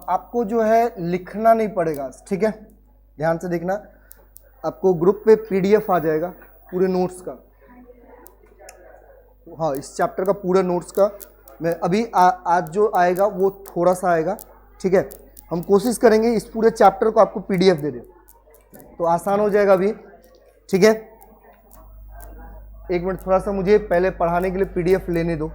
आपको जो है लिखना नहीं पड़ेगा, ठीक है, ध्यान से देखना। आपको ग्रुप पे पीडीएफ आ जाएगा पूरे नोट्स का, हाँ इस चैप्टर का पूरा नोट्स का। मैं अभी आज जो आएगा वो थोड़ा सा आएगा, ठीक है। हम कोशिश करेंगे इस पूरे चैप्टर को आपको पीडीएफ दे दें तो आसान हो जाएगा अभी, ठीक है। एक मिनट, थोड़ा सा मुझे पहले पढ़ाने के लिए पीडीएफ लेने दो।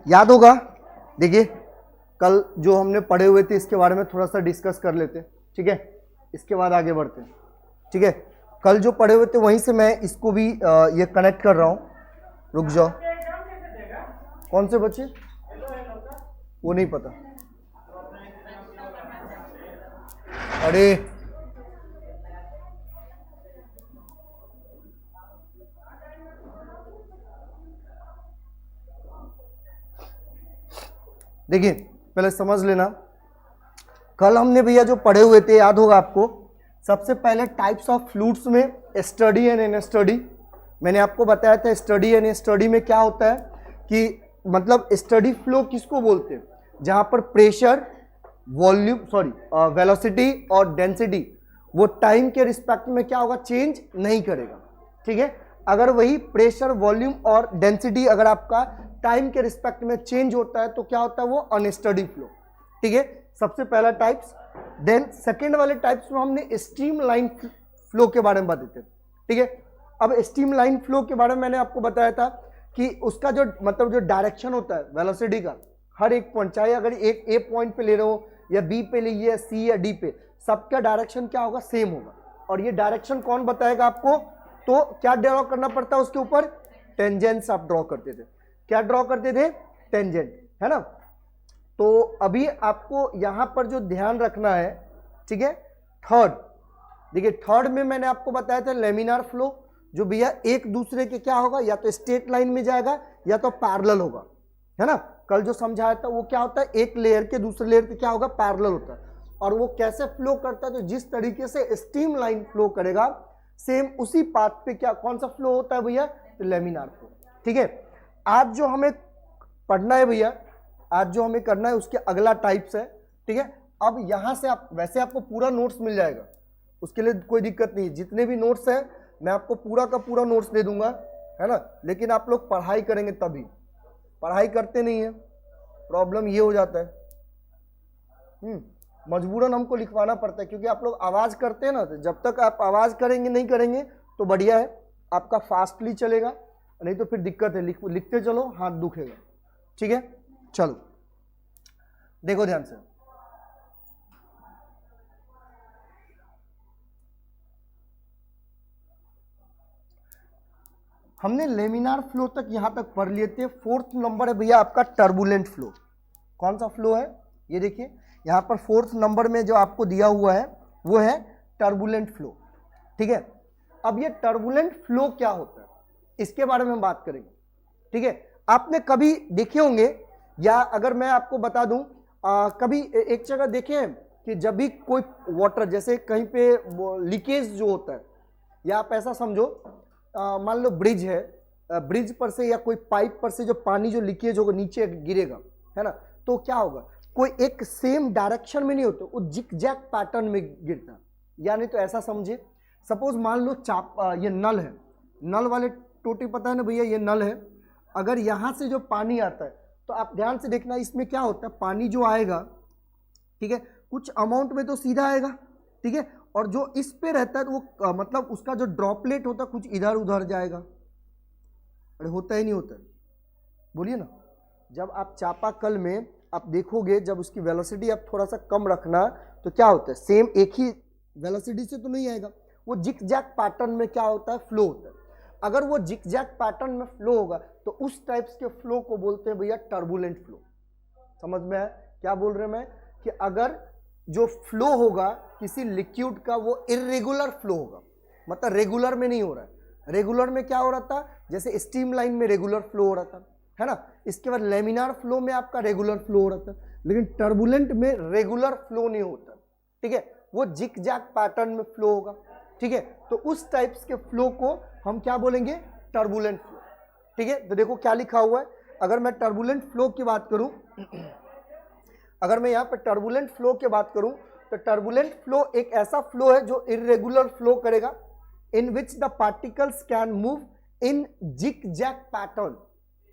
याद होगा, देखिए कल जो हमने पढ़े हुए थे इसके बारे में थोड़ा सा डिस्कस कर लेते, ठीक है, इसके बाद आगे बढ़ते हैं, ठीक है। कल जो पढ़े हुए थे वहीं से मैं इसको भी ये कनेक्ट कर रहा हूँ। रुक जाओ, कौन से बच्चे, वो नहीं पता, अरे देखिए पहले समझ लेना, कल हमने भैया जो पढ़े हुए थे याद होगा आपको। सबसे पहले टाइप्स ऑफ फ्लूइड्स में स्टडी एंड एन स्टडी, मैंने आपको बताया था स्टडी एंड स्टडी में क्या होता है कि मतलब स्टडी फ्लो किसको बोलते हैं, जहां पर प्रेशर, वॉल्यूम, वेलोसिटी और डेंसिटी वो टाइम के रिस्पेक्ट में क्या होगा, चेंज नहीं करेगा, ठीक है। अगर वही प्रेशर, वॉल्यूम और डेंसिटी अगर आपका टाइम के रिस्पेक्ट में चेंज होता है तो क्या होता है, वो अनस्टडी फ्लो, ठीक है। सबसे पहला टाइप्स। देन सेकेंड वाले टाइप्स में हमने स्ट्रीम लाइन फ्लो के बारे में बताते, ठीक है। अब स्ट्रीम लाइन फ्लो के बारे में मैंने आपको बताया था कि उसका जो मतलब जो डायरेक्शन होता है वेलोसिटी का, हर एक पॉइंट, चाहे अगर एक ए पॉइंट पे ले रहे हो या बी पे लीजिए, सी या डी पे, सबका डायरेक्शन क्या होगा, सेम होगा। और ये डायरेक्शन कौन बताएगा आपको, तो क्या ड्रॉ करना पड़ता है उसके ऊपर, टेंजेंट्स आप ड्रॉ करते थे। क्या ड्रॉ करते थे, टेंजेंट, है ना। तो अभी आपको यहां पर जो ध्यान रखना है, ठीक है, थर्ड, देखिए थर्ड में मैंने आपको बताया था लेमिनार फ्लो, जो भैया एक दूसरे के क्या होगा, या तो स्ट्रेट लाइन में जाएगा या तो पैरेलल होगा, है ना। कल जो समझाया था वो क्या होता है, एक लेयर के दूसरे लेयर के क्या होगा, पैरेलल होता है। और वो कैसे फ्लो करता है, तो जिस तरीके से स्ट्रीम लाइन फ्लो करेगा सेम उसी पाथ पे क्या कौन सा फ्लो होता है भैया, तो लेमिनार फ्लो, ठीक है। आज जो हमें पढ़ना है भैया, आज जो हमें करना है उसके अगला टाइप्स है, ठीक है। अब यहां से आप वैसे आपको पूरा नोट्स मिल जाएगा, उसके लिए कोई दिक्कत नहीं है, जितने भी नोट्स है मैं आपको पूरा का पूरा नोट्स दे दूंगा, है ना। लेकिन आप लोग पढ़ाई करेंगे तभी, पढ़ाई करते नहीं है, प्रॉब्लम ये हो जाता है। मजबूरन हमको लिखवाना पड़ता है, क्योंकि आप लोग आवाज करते हैं ना, तो जब तक आप आवाज करेंगे नहीं करेंगे तो बढ़िया है, आपका फास्टली चलेगा, नहीं तो फिर दिक्कत है, लिखते चलो हाथ दुखेगा, ठीक है। चलो देखो ध्यान से, हमने लेमिनार फ्लो तक यहां तक पढ़ लिए थे। फोर्थ नंबर है भैया आपका टर्बुलेंट फ्लो। कौन सा फ्लो है, ये देखिए यहां पर फोर्थ नंबर में जो आपको दिया हुआ है वो है टर्बुलेंट फ्लो, ठीक है। अब ये टर्बुलेंट फ्लो क्या होता है इसके बारे में हम बात करेंगे, ठीक है। आपने कभी देखे होंगे, या अगर मैं आपको बता दूं, कभी एक जगह देखे हैं कि जब भी कोई वाटर जैसे कहीं पे लीकेज जो होता है, या आप ऐसा समझो मान लो ब्रिज है, ब्रिज पर से या कोई पाइप पर से जो पानी जो लीकेज होगा नीचे गिरेगा, है ना, तो क्या होगा, कोई एक सेम डायरेक्शन में नहीं होता, वो जिग-जैग पैटर्न में गिरता है। यानी तो ऐसा समझे, सपोज मान लो ये नल है, नल वाले टोटी पता है ना भैया, ये नल है। अगर यहां से जो पानी आता है तो आप ध्यान से देखना, इसमें क्या होता है, पानी जो आएगा, ठीक है, कुछ अमाउंट में तो सीधा आएगा, ठीक है, और जो इस पे रहता है तो वो मतलब उसका जो ड्रॉपलेट होता है कुछ इधर उधर जाएगा। अरे होता ही नहीं होता, बोलिए ना। जब आप चापाकल में आप देखोगे, जब उसकी वेलोसिटी आप थोड़ा सा कम रखना तो क्या होता है, सेम एक ही वेलोसिटी से तो नहीं आएगा, वो जिग-जैग पैटर्न में क्या होता है, फ्लो होता है। अगर वो जिग-जैग पैटर्न में फ्लो होगा तो उस टाइप्स के फ्लो को बोलते हैं भैया टर्बुलेंट फ्लो। समझ में आया क्या बोल रहे हैं मैं, कि अगर जो फ्लो होगा किसी लिक्विड का वो इर्रेगुलर फ्लो होगा, मतलब रेगुलर में नहीं हो रहा है। रेगुलर में क्या हो रहा था, जैसे स्टीम लाइन में रेगुलर फ्लो हो रहा था, है ना। इसके बाद लेमिनार फ्लो में आपका रेगुलर फ्लो हो रहा था, लेकिन टर्बुलेंट में रेगुलर फ्लो नहीं होता, ठीक है, वो जिग-जैग पैटर्न में फ्लो होगा, ठीक है। तो उस टाइप्स के फ्लो को हम क्या बोलेंगे, टर्बुलेंट फ्लो, ठीक है, तो देखो क्या लिखा हुआ है, अगर मैं टर्बुलेंट फ्लो की बात करूं, अगर मैं यहाँ पे टर्बुलेंट फ्लो की बात करूं, तो टर्बुलेंट फ्लो एक ऐसा फ्लो है जो इरेगुलर फ्लो करेगा, in which the particles can move in zig zag pattern.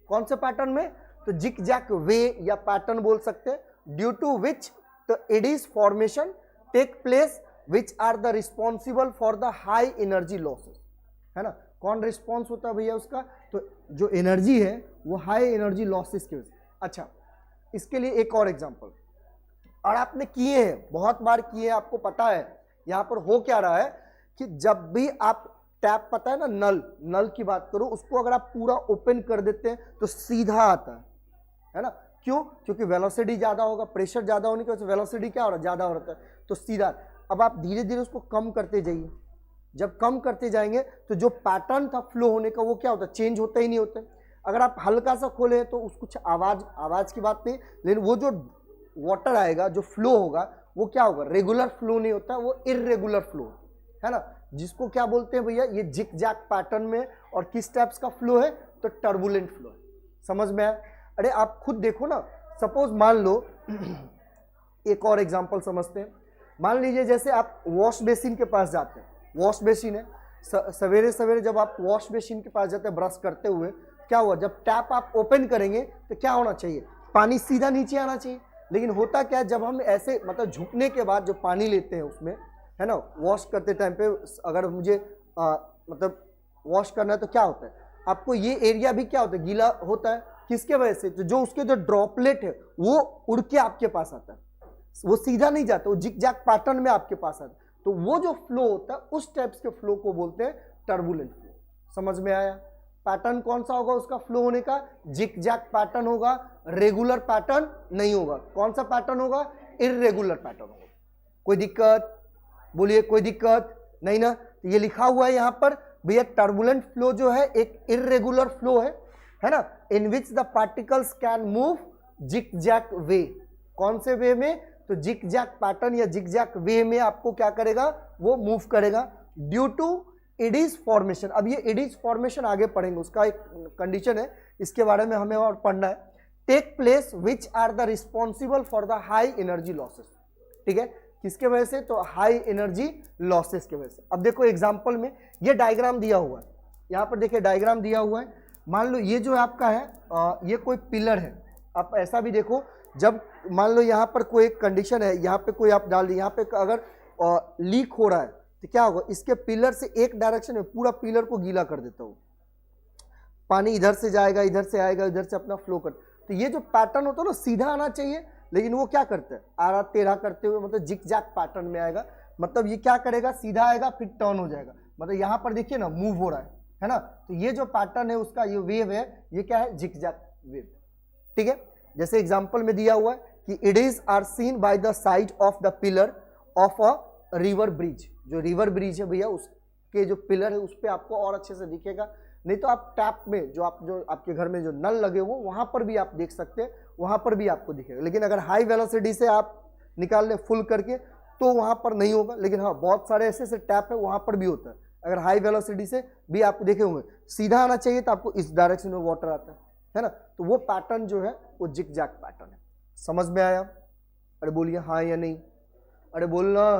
कौन से पैटर्न में? तो जिक जैक वे या पैटर्न बोल सकते हैं, due to which the eddies formation take place which are the responsible for the high energy losses, है ना। कौन रिस्पॉन्स होता है भैया उसका? तो जो एनर्जी है वो हाई एनर्जी लॉसेस की वजह से। अच्छा, इसके लिए एक और एग्जांपल, और आपने किए हैं, बहुत बार किए हैं, आपको पता है यहां पर हो क्या रहा है कि जब भी आप टैप, पता है ना, नल की बात करो, उसको अगर आप पूरा ओपन कर देते हैं तो सीधा आता है ना। क्यों? क्योंकि वेलोसिटी ज्यादा होगा, प्रेशर ज्यादा होने की वजह से वेलोसिटी क्या हो रहा है? ज्यादा हो रहा है, तो सीधा। अब आप धीरे धीरे उसको कम करते जाइए, जब कम करते जाएंगे तो जो पैटर्न था फ्लो होने का वो क्या होता है? चेंज होता ही नहीं होता। अगर आप हल्का सा खोले तो उस कुछ आवाज की बात नहीं, लेकिन वो जो वाटर आएगा, जो फ्लो होगा, वो क्या होगा? रेगुलर फ्लो नहीं होता, वो इरेगुलर फ्लो है ना, जिसको क्या बोलते हैं भैया? ये जिक जैक पैटर्न में। और किस टाइप्स का फ्लो है? तो टर्बुलेंट फ्लो है। समझ में आया? अरे आप खुद देखो ना, सपोज मान लो एक और एग्जांपल समझते हैं। मान लीजिए जैसे आप वॉश बेसिन के पास जाते हैं, वॉश बेसिन है, सवेरे सवेरे जब आप वॉश बेसिन के पास जाते हैं ब्रश करते हुए, क्या हुआ? जब टैप आप ओपन करेंगे तो क्या होना चाहिए? पानी सीधा नीचे आना चाहिए। लेकिन होता क्या है, जब हम ऐसे मतलब झुकने के बाद जो पानी लेते हैं उसमें, है ना, वॉश करते टाइम पे अगर मुझे मतलब वॉश करना है तो क्या होता है? आपको ये एरिया भी क्या होता है? गीला होता है। किसके वजह से? तो जो उसके जो ड्रॉपलेट है वो उड़ के आपके पास आता है, वो सीधा नहीं जाता, वो जिग जैग पैटर्न में आपके पास आता है। तो वो जो फ्लो होता है उस टाइप्स के फ्लो को बोलते हैं टर्बुलेंट फ्लो। समझ में आया? पैटर्न कौन सा होगा उसका फ्लो होने का? जिग जैग पैटर्न होगा, रेगुलर पैटर्न नहीं होगा। कौन सा पैटर्न होगा? इर्रेगुलर पैटर्न होगा। कोई दिक्कत? बोलिए, कोई दिक्कत नहीं ना। तो ये लिखा हुआ है यहाँ पर भैया, टर्बुलेंट फ्लो जो है एक इरेगुलर फ्लो है ना, in which the particles can move zig zag way. कौन से वे में? तो जिग जैग पैटर्न या जिग जैग वे में आपको क्या करेगा? वो मूव करेगा ड्यू टू एडीज फॉर्मेशन। अब ये एडीज फॉर्मेशन आगे पढ़ेंगे, उसका एक कंडीशन है, इसके बारे में हमें और पढ़ना है। Take place which are the responsible for the high energy losses. ठीक है, किसके वजह से? तो हाई एनर्जी लॉसेस के वजह से। अब देखो एग्जांपल में ये डायग्राम दिया हुआ है, यहाँ पर देखिए डायग्राम दिया हुआ है। मान लो ये जो आपका है ये कोई पिलर है। आप ऐसा भी देखो, जब मान लो यहाँ पर कोई कंडीशन है, यहाँ पे कोई आप डाल दी, यहाँ पे अगर लीक हो रहा है तो क्या होगा? इसके पिलर से एक डायरेक्शन में पूरा पिलर को गीला कर देता हूँ, पानी इधर से जाएगा, इधर से आएगा, इधर से अपना फ्लो कर। तो ये जो पैटर्न होता है ना, सीधा आना चाहिए, लेकिन वो क्या करते हैं? आरा तेरा करते हुए, मतलब जिग जैग पैटर्न में आएगा। मतलब ये क्या करेगा? सीधा आएगा फिर टर्न हो जाएगा। मतलब यहाँ पर देखिए ना, मूव हो रहा है ना। तो ये जो पैटर्न है उसका, ये वेव है, ये क्या है? Zig zag wave. ठीक है, जैसे एग्जांपल में दिया हुआ है कि eddies are seen by the side of the pillar of a river bridge. जो रिवर ब्रिज है भैया, उसके जो पिलर है उस पर आपको और अच्छे से दिखेगा। नहीं तो आप टैप में जो आपके घर में जो नल लगे हो वहां पर भी आप देख सकते हैं, वहां पर भी आपको दिखेगा। लेकिन अगर हाई वेलोसिटी से आप निकाल लें फुल करके तो वहां पर नहीं होगा। लेकिन हाँ, बहुत सारे ऐसे ऐसे टैप है वहां पर भी होता है। अगर हाई वेलोसिटी से भी आप देखे होंगे, सीधा आना चाहिए तो आपको इस डायरेक्शन में वाटर आता है ना। तो वो पैटर्न जो है वो जिग जैग पैटर्न है। समझ में आया? अरे बोलिए हाँ या नहीं। अरे बोलना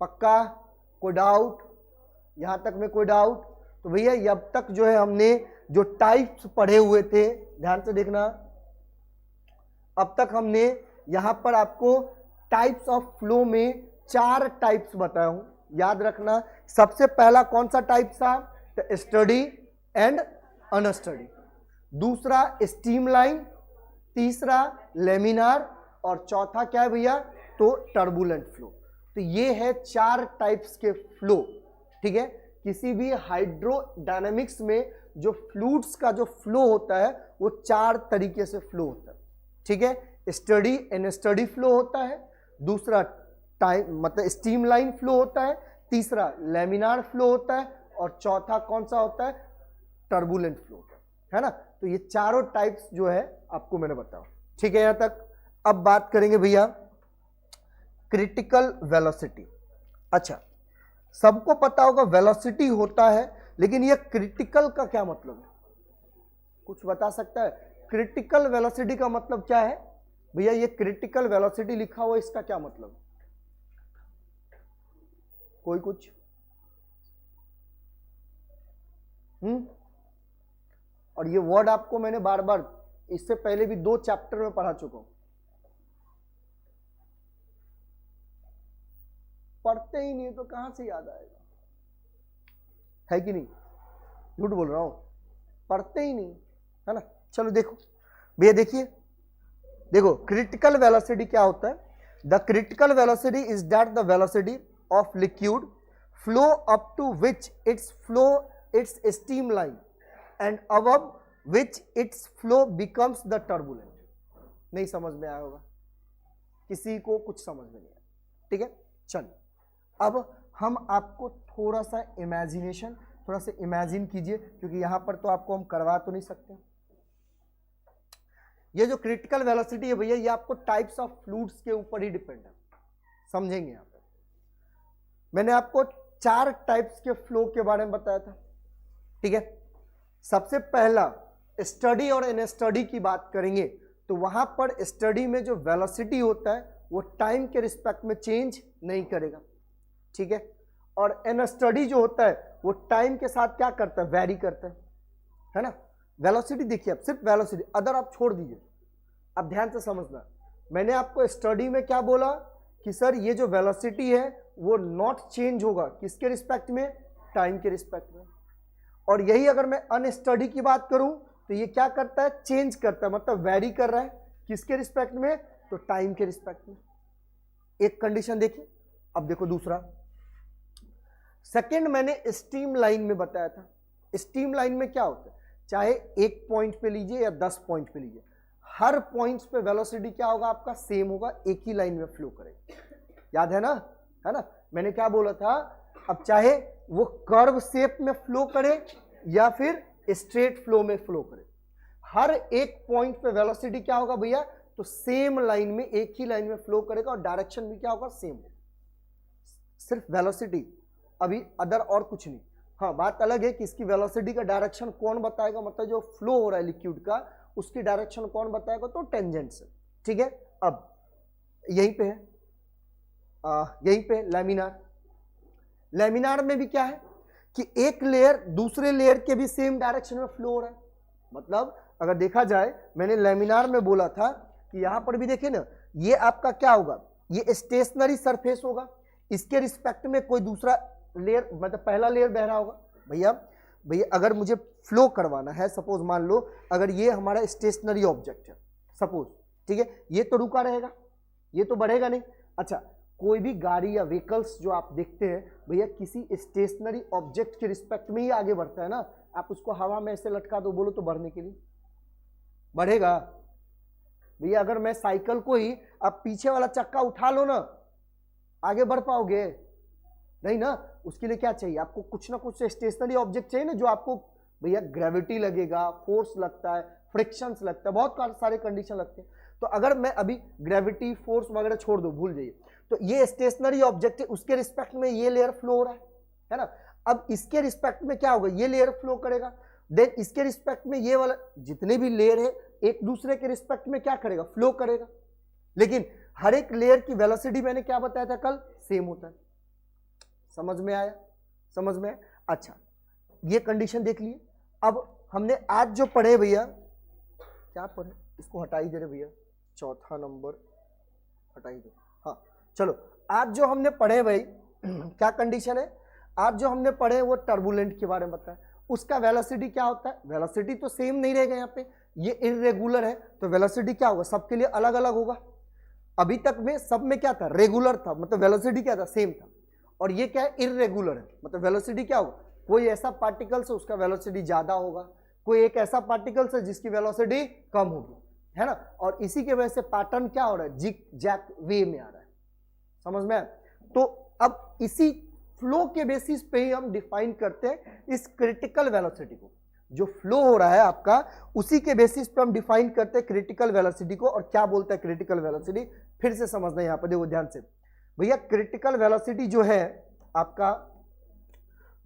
पक्का? कोई डाउट? यहां तक में कोई डाउट? तो भैया अब तक जो है हमने जो टाइप्स पढ़े हुए थे, ध्यान से देखना, अब तक हमने यहां पर आपको टाइप्स ऑफ फ्लो में 4 टाइप्स बताया हूं। याद रखना, सबसे पहला कौन सा टाइप था? तो स्टडी एंड अनस्टडी। दूसरा स्ट्रीमलाइन, तीसरा लेमिनार, और चौथा क्या है भैया? तो टर्बुलेंट फ्लो। तो ये है 4 टाइप्स के फ्लो। ठीक है, किसी भी हाइड्रोडायनेमिक्स में जो फ्लूइड्स का जो फ्लो होता है वो 4 तरीके से फ्लो होता है। ठीक है, स्टडी एंड स्टडी फ्लो होता है, दूसरा टाइम मतलब स्ट्रीमलाइन फ्लो होता है, तीसरा लेमिनार फ्लो होता है, और चौथा कौन सा होता है? टर्बुलेंट फ्लो है ना। तो ये चारों टाइप्स जो है आपको मैंने बताया। ठीक है, यहां तक। अब बात करेंगे भैया क्रिटिकल वेलोसिटी। अच्छा, सबको पता होगा वेलोसिटी होता है, लेकिन ये क्रिटिकल का क्या मतलब है? कुछ बता सकता है? क्रिटिकल वेलोसिटी का मतलब क्या है भैया? ये क्रिटिकल वेलोसिटी लिखा हुआ इसका क्या मतलब? कोई कुछ? और ये वर्ड आपको मैंने बार बार इससे पहले भी 2 चैप्टर में पढ़ा चुका हूं। पढ़ते ही नहीं तो कहां से याद आएगा? है कि नहीं? झूठ बोल रहा हूं? पढ़ते ही नहीं है ना। चलो देखो भैया, देखो क्रिटिकल वेलोसिटी क्या होता है? The critical velocity is that the velocity of liquid flow up to which its flow its steam line and above which its flow becomes the turbulent. नहीं समझ में आया होगा किसी को? कुछ समझ में नहीं आया, ठीक है। चलिए अब हम आपको थोड़ा सा इमेजिन कीजिए, क्योंकि यहां पर तो आपको हम करवा तो नहीं सकते। ये जो क्रिटिकल वेलोसिटी है भैया, ये आपको टाइप्स ऑफ फ्लूइड्स के ऊपर ही डिपेंड है, समझेंगे यहां पर। मैंने आपको 4 टाइप्स के फ्लो के बारे में बताया था, ठीक है। सबसे पहला स्टडी और अनस्टडी की बात करेंगे तो वहां पर स्टडी में जो वेलोसिटी होता है वो टाइम के रिस्पेक्ट में चेंज नहीं करेगा, ठीक है। और अनस्टडी जो होता है वो टाइम के साथ क्या करता है? वेरी करता है ना। वेलोसिटी देखिए, आप सिर्फ वेलोसिटी, अदर आप छोड़ दीजिए। अब ध्यान से समझना, मैंने आपको स्टडी में क्या बोला कि सर ये जो वेलोसिटी है वो नॉट चेंज होगा, किसके रिस्पेक्ट में? टाइम के रिस्पेक्ट में। और यही अगर मैं अनस्टडी की बात करूं तो ये क्या करता है? चेंज करता है, मतलब वेरी कर रहा है, किसके रिस्पेक्ट में? तो टाइम के रिस्पेक्ट में। एक कंडीशन देखिए। अब देखो दूसरा, सेकेंड मैंने स्टीम लाइन में बताया था। स्टीम लाइन में क्या होता है? चाहे 1 पॉइंट पे लीजिए या 10 पॉइंट पे लीजिए, हर पॉइंट्स पे वेलोसिटी क्या होगा आपका? सेम होगा, एक ही लाइन में फ्लो करेगा। याद है ना? है ना? मैंने क्या बोला था? अब चाहे वो कर्व शेप में फ्लो करे या फिर स्ट्रेट फ्लो में फ्लो करे, हर एक पॉइंट पे वेलोसिटी क्या होगा भैया? तो सेम लाइन में, एक ही लाइन में फ्लो करेगा और डायरेक्शन भी क्या होगा? सेम। सिर्फ वेलोसिटी, अभी अदर और कुछ नहीं। हाँ, बात अलग है कि इसकी वेलोसिटी का डायरेक्शन कौन बताएगा, मतलब जो फ्लो हो रहा है लिक्विड का उसकी डायरेक्शन कौन बताएगा? तो टेंजेंट से, ठीक है। अब यहीं पे है, यहीं पे लैमिनार में भी क्या है कि एक लेयर दूसरे लेयर के भी सेम डायरेक्शन में फ्लो हो रहा है। मतलब अगर देखा जाए, मैंने लैमिनार में बोला था कि यहां पर भी देखिए ना, ये आपका क्या होगा? ये स्टेशनरी सरफेस होगा, इसके रिस्पेक्ट में कोई दूसरा लेयर, मतलब पहला लेयर बह रहा होगा। भैया अगर मुझे फ्लो करवाना है, सपोज मान लो अगर ये हमारा स्टेशनरी ऑब्जेक्ट है सपोज, ठीक है, ये तो रुका रहेगा, ये तो बढ़ेगा नहीं। अच्छा, कोई भी गाड़ी या व्हीकल्स जो आप देखते हैं भैया, किसी स्टेशनरी ऑब्जेक्ट के रिस्पेक्ट में ही आगे बढ़ता है ना। आप उसको हवा में ऐसे लटका दो, बोलो तो बढ़ने के लिए बढ़ेगा भैया। अगर मैं साइकिल को ही आप पीछे वाला चक्का उठा लो ना, आगे बढ़ पाओगे? नहीं ना। उसके लिए क्या चाहिए आपको? कुछ ना कुछ स्टेशनरी ऑब्जेक्ट चाहिए ना, जो आपको भैया ग्रेविटी लगेगा, फोर्स लगता है, फ्रिक्शंस लगता है, बहुत सारे कंडीशन लगते हैं। तो अगर मैं अभी ग्रेविटी फोर्स वगैरह छोड़ दो, भूल जाइए, तो ये स्टेशनरी ऑब्जेक्ट है, उसके रिस्पेक्ट में ये लेयर फ्लो हो रहा है ना। अब इसके रिस्पेक्ट में क्या होगा? ये लेयर फ्लो करेगा, देन इसके रिस्पेक्ट में ये वाला, जितने भी लेयर है एक दूसरे के रिस्पेक्ट में क्या करेगा? फ्लो करेगा। लेकिन हर एक लेयर की वेलोसिटी मैंने क्या बताया था कल? सेम होता है। समझ में आया? समझ में आया? अच्छा, ये कंडीशन देख लिए। अब हमने आज जो पढ़े भैया, क्या पढ़े? इसको हटा ही दे रहे भैया, चौथा नंबर हटा ही दो। हाँ चलो, आज जो हमने पढ़े भाई क्या कंडीशन है? आज जो हमने पढ़े वो टर्बुलेंट के बारे में बताया। उसका वेलोसिटी क्या होता है? वेलोसिटी तो सेम नहीं रहेगा, यहाँ पे ये इरेगुलर है तो वेलोसिटी क्या होगा? सबके लिए अलग अलग होगा। अभी तक में सब में क्या था? रेगुलर था, मतलब वेलोसिटी क्या था? सेम था। और ये क्या है? इरेगुलर है, मतलब वेलोसिटी क्या होगा? कोई ऐसा पार्टिकल से उसका वेलोसिटी ज्यादा होगा, कोई एक ऐसा पार्टिकल से जिसकी वेलोसिटी कम होगी, है ना। और इसी के वजह से पैटर्न क्या हो रहा है? जिग जैक वे में आ रहा है। समझ में आया? तो अब इसी फ्लो के बेसिस पे ही हम डिफाइन करते हैं इस क्रिटिकल वेलोसिटी को। जो फ्लो हो रहा है आपका, उसी के बेसिस पे हम डिफाइन करते हैं क्रिटिकल वेलोसिटी को। और क्या बोलता है क्रिटिकल वेलोसिटी? फिर से समझना, यहां पर देखो ध्यान से भैया। क्रिटिकल वेलोसिटी जो है आपका,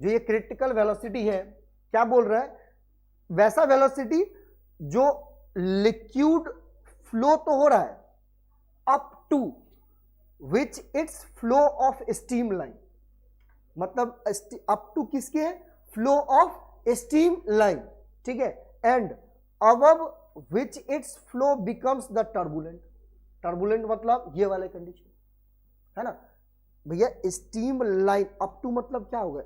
जो ये क्रिटिकल वेलोसिटी है, क्या बोल रहा है? वैसा वेलोसिटी जो लिक्विड फ्लो तो हो रहा है up to which its flow of steam line, मतलब अप टू किसके है, फ्लो ऑफ स्टीम लाइन, ठीक है, and above which its flow becomes the turbulent. Turbulent मतलब ये वाले कंडीशन, है ना भैया। स्टीम लाइन अप टू मतलब क्या होगा,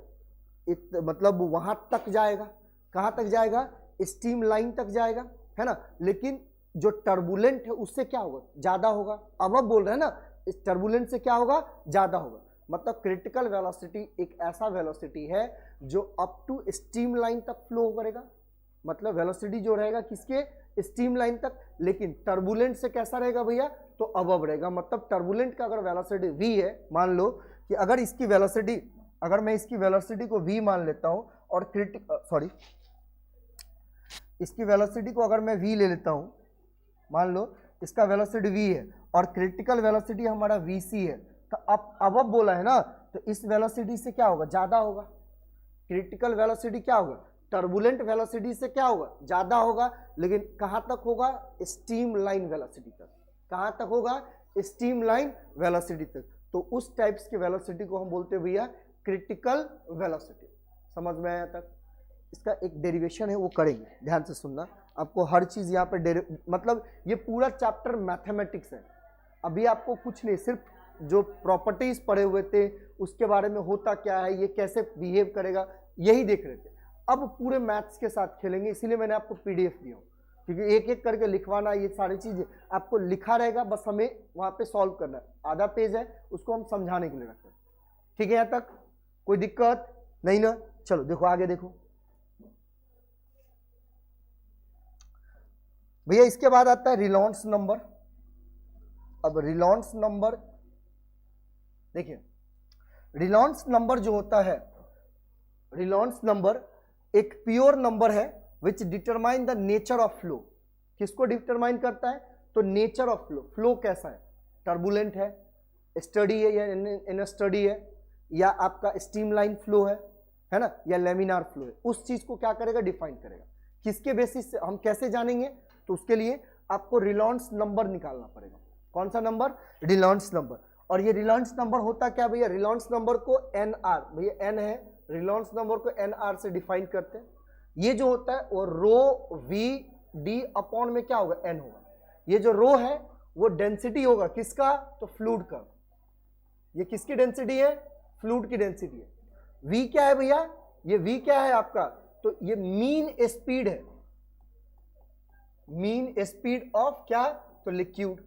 मतलब वहां तक जाएगा, कहां तक जाएगा, स्टीम लाइन तक जाएगा, है ना। लेकिन जो टर्बुलेंट है उससे क्या होगा, ज्यादा होगा। अब बोल रहे हैं ना, इस टर्बुलेंट से क्या होगा, ज्यादा होगा। मतलब क्रिटिकल वेलोसिटी एक ऐसा वेलोसिटी है जो अप टू स्टीम लाइन तक फ्लो करेगा, मतलब वेलोसिटी जो रहेगा किसके, स्टीम लाइन तक। लेकिन टर्बुलेंट से कैसा रहेगा भैया, तो अबव रहेगा। मतलब टर्बुलेंट का अगर वेलोसिटी v है, मान लो कि अगर इसकी वेलोसिटी, अगर मैं इसकी वेलोसिटी को v मान लेता हूं और इसकी वेलोसिटी को अगर मैं v ले लेता हूं, मान लो इसका वेलोसिटी v है और क्रिटिकल वेलोसिटी हमारा vc है, तो अब बोला है ना, तो इस वेलोसिटी से क्या होगा, ज्यादा होगा। क्रिटिकल वेलोसिटी क्या होगा, टर्बुलेंट वेलोसिटी से क्या होगा, ज्यादा होगा। लेकिन कहां तक होगा, स्टीम लाइन वेलोसिटी तक। कहां तक होगा, स्टीम लाइन वेलोसिटी तक। तो उस टाइप्स की वेलोसिटी को हम बोलते हैं भैया क्रिटिकल वेलोसिटी। समझ में आया तक? इसका एक डेरिवेशन है, वो करेंगे, ध्यान से सुनना। आपको हर चीज यहाँ पे मतलब ये पूरा चैप्टर मैथमेटिक्स है। अभी आपको कुछ नहीं, सिर्फ जो प्रॉपर्टीज पढ़े हुए थे उसके बारे में, होता क्या है, ये कैसे बिहेव करेगा, यही देख रहे थे। अब पूरे मैथ्स के साथ खेलेंगे, इसीलिए मैंने आपको पीडीएफ दिया, क्योंकि एक एक करके लिखवाना, ये सारी चीजें आपको लिखा रहेगा, बस हमें वहां पे सॉल्व करना है। आधा पेज है, उसको हम समझाने के लिए रखते हैं। ठीक है, यहां तक कोई दिक्कत नहीं ना? चलो देखो आगे देखो भैया। इसके बाद आता है रिलॉन्स नंबर। अब रिलॉन्स नंबर देखिए, रिलॉन्स नंबर जो होता है, रिलॉन्स नंबर एक प्योर नंबर है विच determine the nature of flow. किसको डिटरमाइन करता है, तो नेचर ऑफ फ्लो। फ्लो कैसा है, टर्बुलेंट है, स्टडी है या इनस्टडी है, या आपका स्टीम लाइन फ्लो है ना, या लेमिनार फ्लो है। उस चीज को क्या करेगा, डिफाइन करेगा। किसके बेसिस से, हम कैसे जानेंगे, तो उसके लिए आपको रिलॉन्स नंबर निकालना पड़ेगा। कौन सा नंबर, रिलॉन्स नंबर। और ये रिलॉन्स नंबर होता क्या भैया, रिलॉन्स नंबर को एनआर, भैया एन है, रिलॉन्स नंबर को एनआर से डिफाइन करते हैं। ये जो होता है वो रो वी डी अपॉन में क्या होगा, एन होगा। ये जो रो है वो डेंसिटी होगा किसका, तो फ्लूइड का। ये किसकी डेंसिटी है, फ्लूइड की डेंसिटी है। वी क्या है भैया, ये वी क्या है आपका, तो ये मीन स्पीड है, मीन स्पीड ऑफ क्या, तो लिक्विड,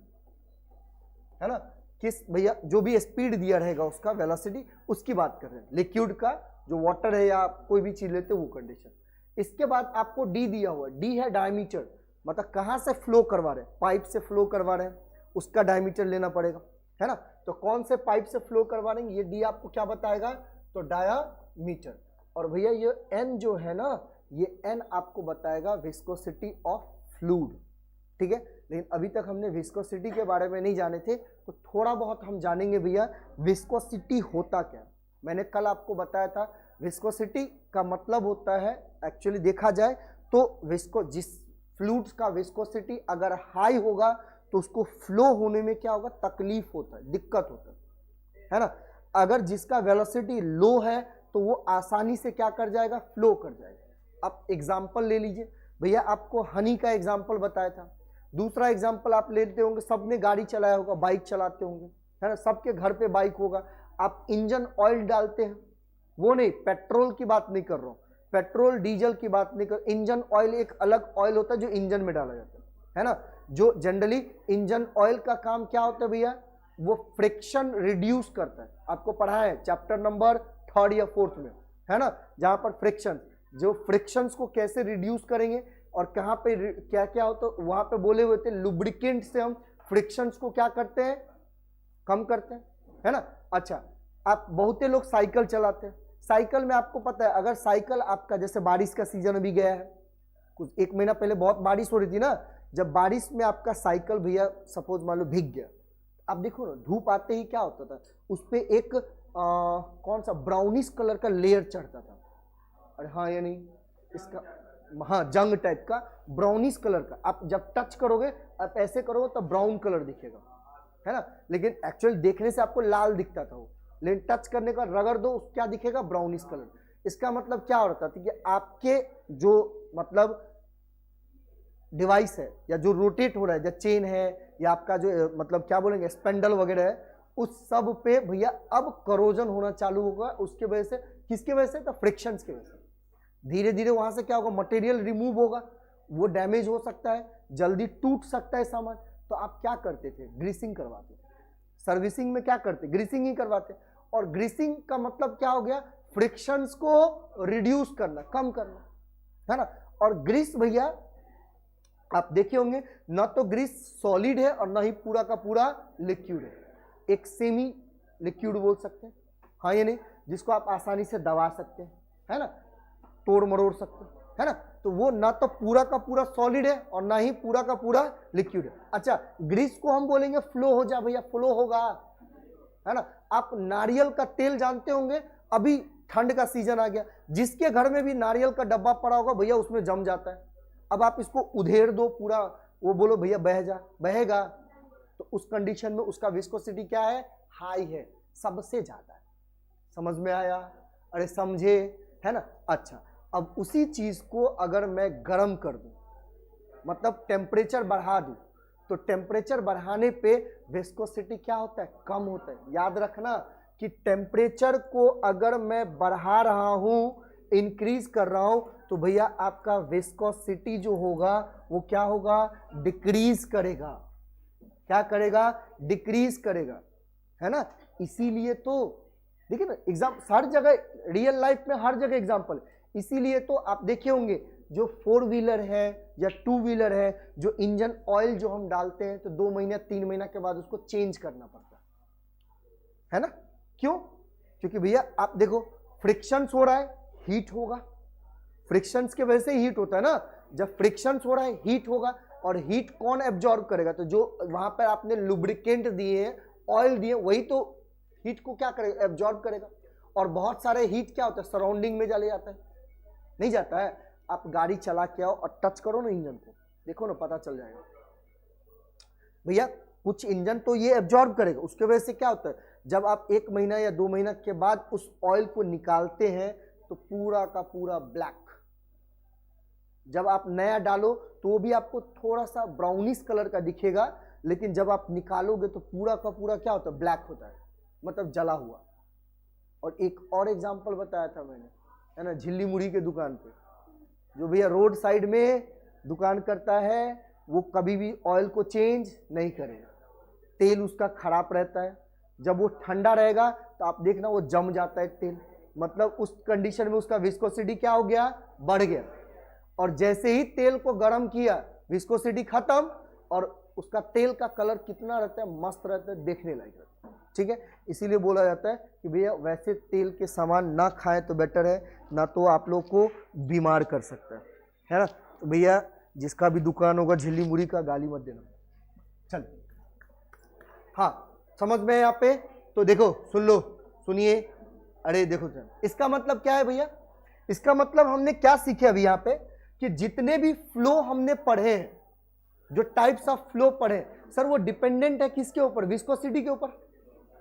है ना। किस भैया, जो भी स्पीड दिया रहेगा उसका वेलोसिटी, उसकी बात कर रहे हैं। लिक्विड का जो वाटर है या कोई भी चीज लेते हो वो कंडीशन। इसके बाद आपको डी दिया हुआ, डी है डायमीटर, मतलब कहां से फ्लो करवा रहे हैं, पाइप से फ्लो करवा रहे हैं, उसका डायमीटर लेना पड़ेगा, है ना। तो कौन से पाइप से फ्लो करवा रहे हैं, ये डी आपको क्या बताएगा, तो डायामीटर। और भैया ये एन जो है ना, ये एन आपको बताएगा विस्कोसिटी ऑफ फ्लूइड। ठीक है, लेकिन अभी तक हमने विस्कोसिटी के बारे में नहीं जाने थे, तो थोड़ा बहुत हम जानेंगे भैया विस्कोसिटी होता क्या। मैंने कल आपको बताया था विस्कोसिटी का मतलब होता है, एक्चुअली देखा जाए तो जिस फ्लूइड्स का विस्कोसिटी अगर हाई होगा तो उसको फ्लो होने में क्या होगा, तकलीफ होता है, दिक्कत होता है ना। अगर जिसका वेलोसिटी लो है तो वो आसानी से क्या कर जाएगा, फ्लो कर जाएगा। अब एग्जाम्पल ले लीजिए भैया, आपको हनी का एग्जाम्पल बताया था। दूसरा एग्जाम्पल आप लेते होंगे, सबने गाड़ी चलाया होगा, बाइक चलाते होंगे, है ना, सबके घर पे बाइक होगा। आप इंजन ऑयल डालते हैं, वो नहीं, पेट्रोल की बात नहीं कर रहा हूं, पेट्रोल डीजल की बात नहीं कर, इंजन ऑयल एक अलग ऑयल होता है जो इंजन में डाला जाता है ना। जो जनरली इंजन ऑयल का काम क्या होता है भैया, वो फ्रिक्शन रिड्यूस करता है। आपको पढ़ा है चैप्टर नंबर 3 या 4 में, है ना, जहां पर फ्रिक्शन, जो फ्रिक्शंस को कैसे रिड्यूस करेंगे और कहां पे क्या क्या होता है, वहां पे बोले हुए थे लुब्रिकेंट से हम फ्रिक्शंस को क्या करते हैं, कम करते हैं, है ना। अच्छा, आप बहुते लोग साइकिल चलाते हैं, साइकिल में आपको पता है, अगर साइकिल आपका, जैसे बारिश का सीजन अभी गया है, कुछ 1 महीना पहले बहुत बारिश हो रही थी ना, जब बारिश में आपका साइकिल भैया सपोज मान लो भीग गया, आप देखो ना, धूप आते ही क्या होता था, उस पर एक कौन सा ब्राउनिश कलर का लेयर चढ़ता था। अरे हाँ या नहीं, इसका हाँ जंग टाइप का, ब्राउनिश कलर का। आप जब टच करोगे, आप ऐसे करोगे तो ब्राउन कलर दिखेगा, है ना, लेकिन एक्चुअल देखने से आपको लाल दिखता था वो, लेकिन टच करने का रगड़ दो क्या दिखेगा, ब्राउनिश कलर। इसका मतलब क्या होता था कि आपके जो मतलब डिवाइस है या जो रोटेट हो रहा है, या चेन है या आपका जो मतलब क्या बोलेंगे स्पेंडल वगैरह है, उस सब पे भैया अब करोजन होना चालू होगा। उसके वजह से, किसके वजह से, तो फ्रिक्शंस की वजह से धीरे धीरे वहां से क्या होगा, मटेरियल रिमूव होगा, वो डैमेज हो सकता है, जल्दी टूट सकता है सामान। तो आप क्या करते थे, ग्रीसिंग करवाते। सर्विसिंग में क्या करते, ग्रीसिंग ही करवाते। और ग्रीसिंग का मतलब क्या हो गया, फ्रिक्शंस को रिड्यूस करना, कम करना, है ना। और ग्रीस भैया आप देखे होंगे, ना तो ग्रीस सॉलिड है और ना ही पूरा का पूरा लिक्विड है, एक सेमी लिक्विड बोल सकते हैं, हाँ या नहीं, जिसको आप आसानी से दबा सकते हैं, है ना, तोड़ मरोड़ सकते हैं, है ना। तो वो ना तो पूरा का पूरा सॉलिड है और ना ही पूरा का पूरा लिक्विड है। अच्छा, ग्रीस को हम बोलेंगे फ्लो हो जा भैया, फ्लो होगा, है ना। आप नारियल का तेल जानते होंगे, अभी ठंड का सीजन आ गया, जिसके घर में भी नारियल का डब्बा पड़ा होगा भैया उसमें जम जाता है। अब आप इसको उधेड़ दो पूरा, वो बोलो भैया बह जा, बहेगा, तो उस कंडीशन में उसका विस्कोसिटी क्या है, हाई है, सबसे ज्यादा है। समझ में आया, अरे समझे, है ना। अच्छा, अब उसी चीज को अगर मैं गर्म कर दूं, मतलब टेम्परेचर बढ़ा दूं, तो टेम्परेचर बढ़ाने पे विस्कोसिटी क्या होता है, कम होता है। याद रखना कि टेम्परेचर को अगर मैं बढ़ा रहा हूं, इंक्रीज कर रहा हूं, तो भैया आपका विस्कोसिटी जो होगा वो क्या होगा, डिक्रीज करेगा। क्या करेगा, डिक्रीज करेगा, है ना। इसीलिए तो देखिए ना, एग्जाम हर जगह, रियल लाइफ में हर जगह एग्जाम्पल। इसीलिए तो आप देखे होंगे जो 4 व्हीलर है या 2 व्हीलर है, जो इंजन ऑयल जो हम डालते हैं तो 2 महीना 3 महीना के बाद उसको चेंज करना पड़ता है ना। क्यों, क्योंकि भैया आप देखो फ्रिक्शंस हो रहा है, हीट होगा, फ्रिक्शंस के वजह से हीट होता है ना। जब फ्रिक्शंस हो रहा है हीट होगा, और हीट कौन एब्जॉर्ब करेगा, तो जो वहां पर आपने लुब्रिकेंट दिए हैं, ऑयल दिए, वही तो हीट को क्या करेगा, एब्जॉर्ब करेगा। और बहुत सारे हीट क्या होता है, सराउंडिंग में चले जाता है, नहीं जाता है। आप गाड़ी चला के आओ और टच करो ना इंजन को, देखो ना पता चल जाएगा भैया। कुछ इंजन तो ये एब्जॉर्ब करेगा, उसके वजह से क्या होता है, जब आप 1 महीना या 2 महीना के बाद उस ऑयल को निकालते हैं तो पूरा का पूरा ब्लैक। जब आप नया डालो तो वो भी आपको थोड़ा सा ब्राउनिश कलर का दिखेगा, लेकिन जब आप निकालोगे तो पूरा का पूरा क्या होता है, ब्लैक होता है, मतलब जला हुआ। और एक और एग्जांपल बताया था मैंने, है ना, झिल्ली मुड़ी के दुकान पे, जो भैया रोड साइड में दुकान करता है, वो कभी भी ऑयल को चेंज नहीं करेगा, तेल उसका खराब रहता है। जब वो ठंडा रहेगा तो आप देखना वो जम जाता है तेल, मतलब उस कंडीशन में उसका विस्कोसिटी क्या हो गया, बढ़ गया। और जैसे ही तेल को गर्म किया, विस्कोसिटी खत्म, और उसका तेल का कलर कितना रहता है, मस्त रहता है, देखने लायक रहता है, ठीक है। इसीलिए बोला जाता है कि भैया वैसे तेल के सामान ना खाएं तो बेटर है, ना तो आप लोग को बीमार कर सकता है ना। तो भैया जिसका भी दुकान होगा झिल्ली मुड़ी का, गाली मत देना। चल, हाँ समझ में यहाँ पे, तो देखो सुन लो, सुनिए, अरे देखो सर, इसका मतलब क्या है भैया, इसका मतलब हमने क्या सीखे अभी यहाँ पे, कि जितने भी फ्लो हमने पढ़े हैं, जो टाइप्स ऑफ फ्लो पढ़े सर, वो डिपेंडेंट है किसके ऊपर, विस्कोसिटी के ऊपर।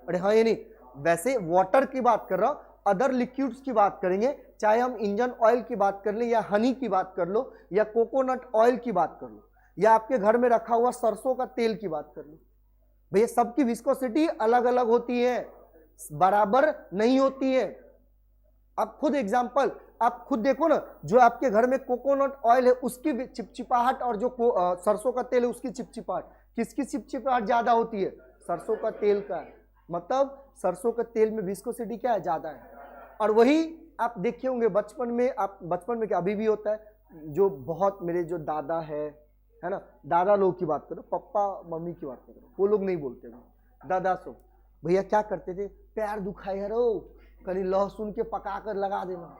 अरे हाँ ये नहीं, वैसे वाटर की बात कर रहा हूं, अदर लिक्विड्स की बात करेंगे, चाहे हम इंजन ऑयल की बात कर लें, या हनी की बात कर लो, या कोकोनट ऑयल की बात कर लो, या आपके घर में रखा हुआ सरसों का तेल की बात कर लो, भैया सबकी विस्कोसिटी अलग अलग होती है, बराबर नहीं होती है। आप खुद एग्जांपल, आप खुद देखो ना, जो आपके घर में कोकोनट ऑयल है उसकी चिपचिपाहट, और जो सरसों का तेल है उसकी चिपचिपाहट, किसकी चिपचिपाहट ज्यादा होती है, सरसों का तेल का। मतलब सरसों के तेल में विस्कोसिटी क्या है, ज्यादा है। और वही आप देखे होंगे बचपन में, आप बचपन में क्या अभी भी होता है, जो बहुत मेरे जो दादा है ना, दादा लोग की बात करो, पप्पा मम्मी की बात करो, वो लोग नहीं बोलते हैं, दादा सो भैया क्या करते थे, पैर दुखाए रो, कहीं लहसुन के पका कर लगा देना,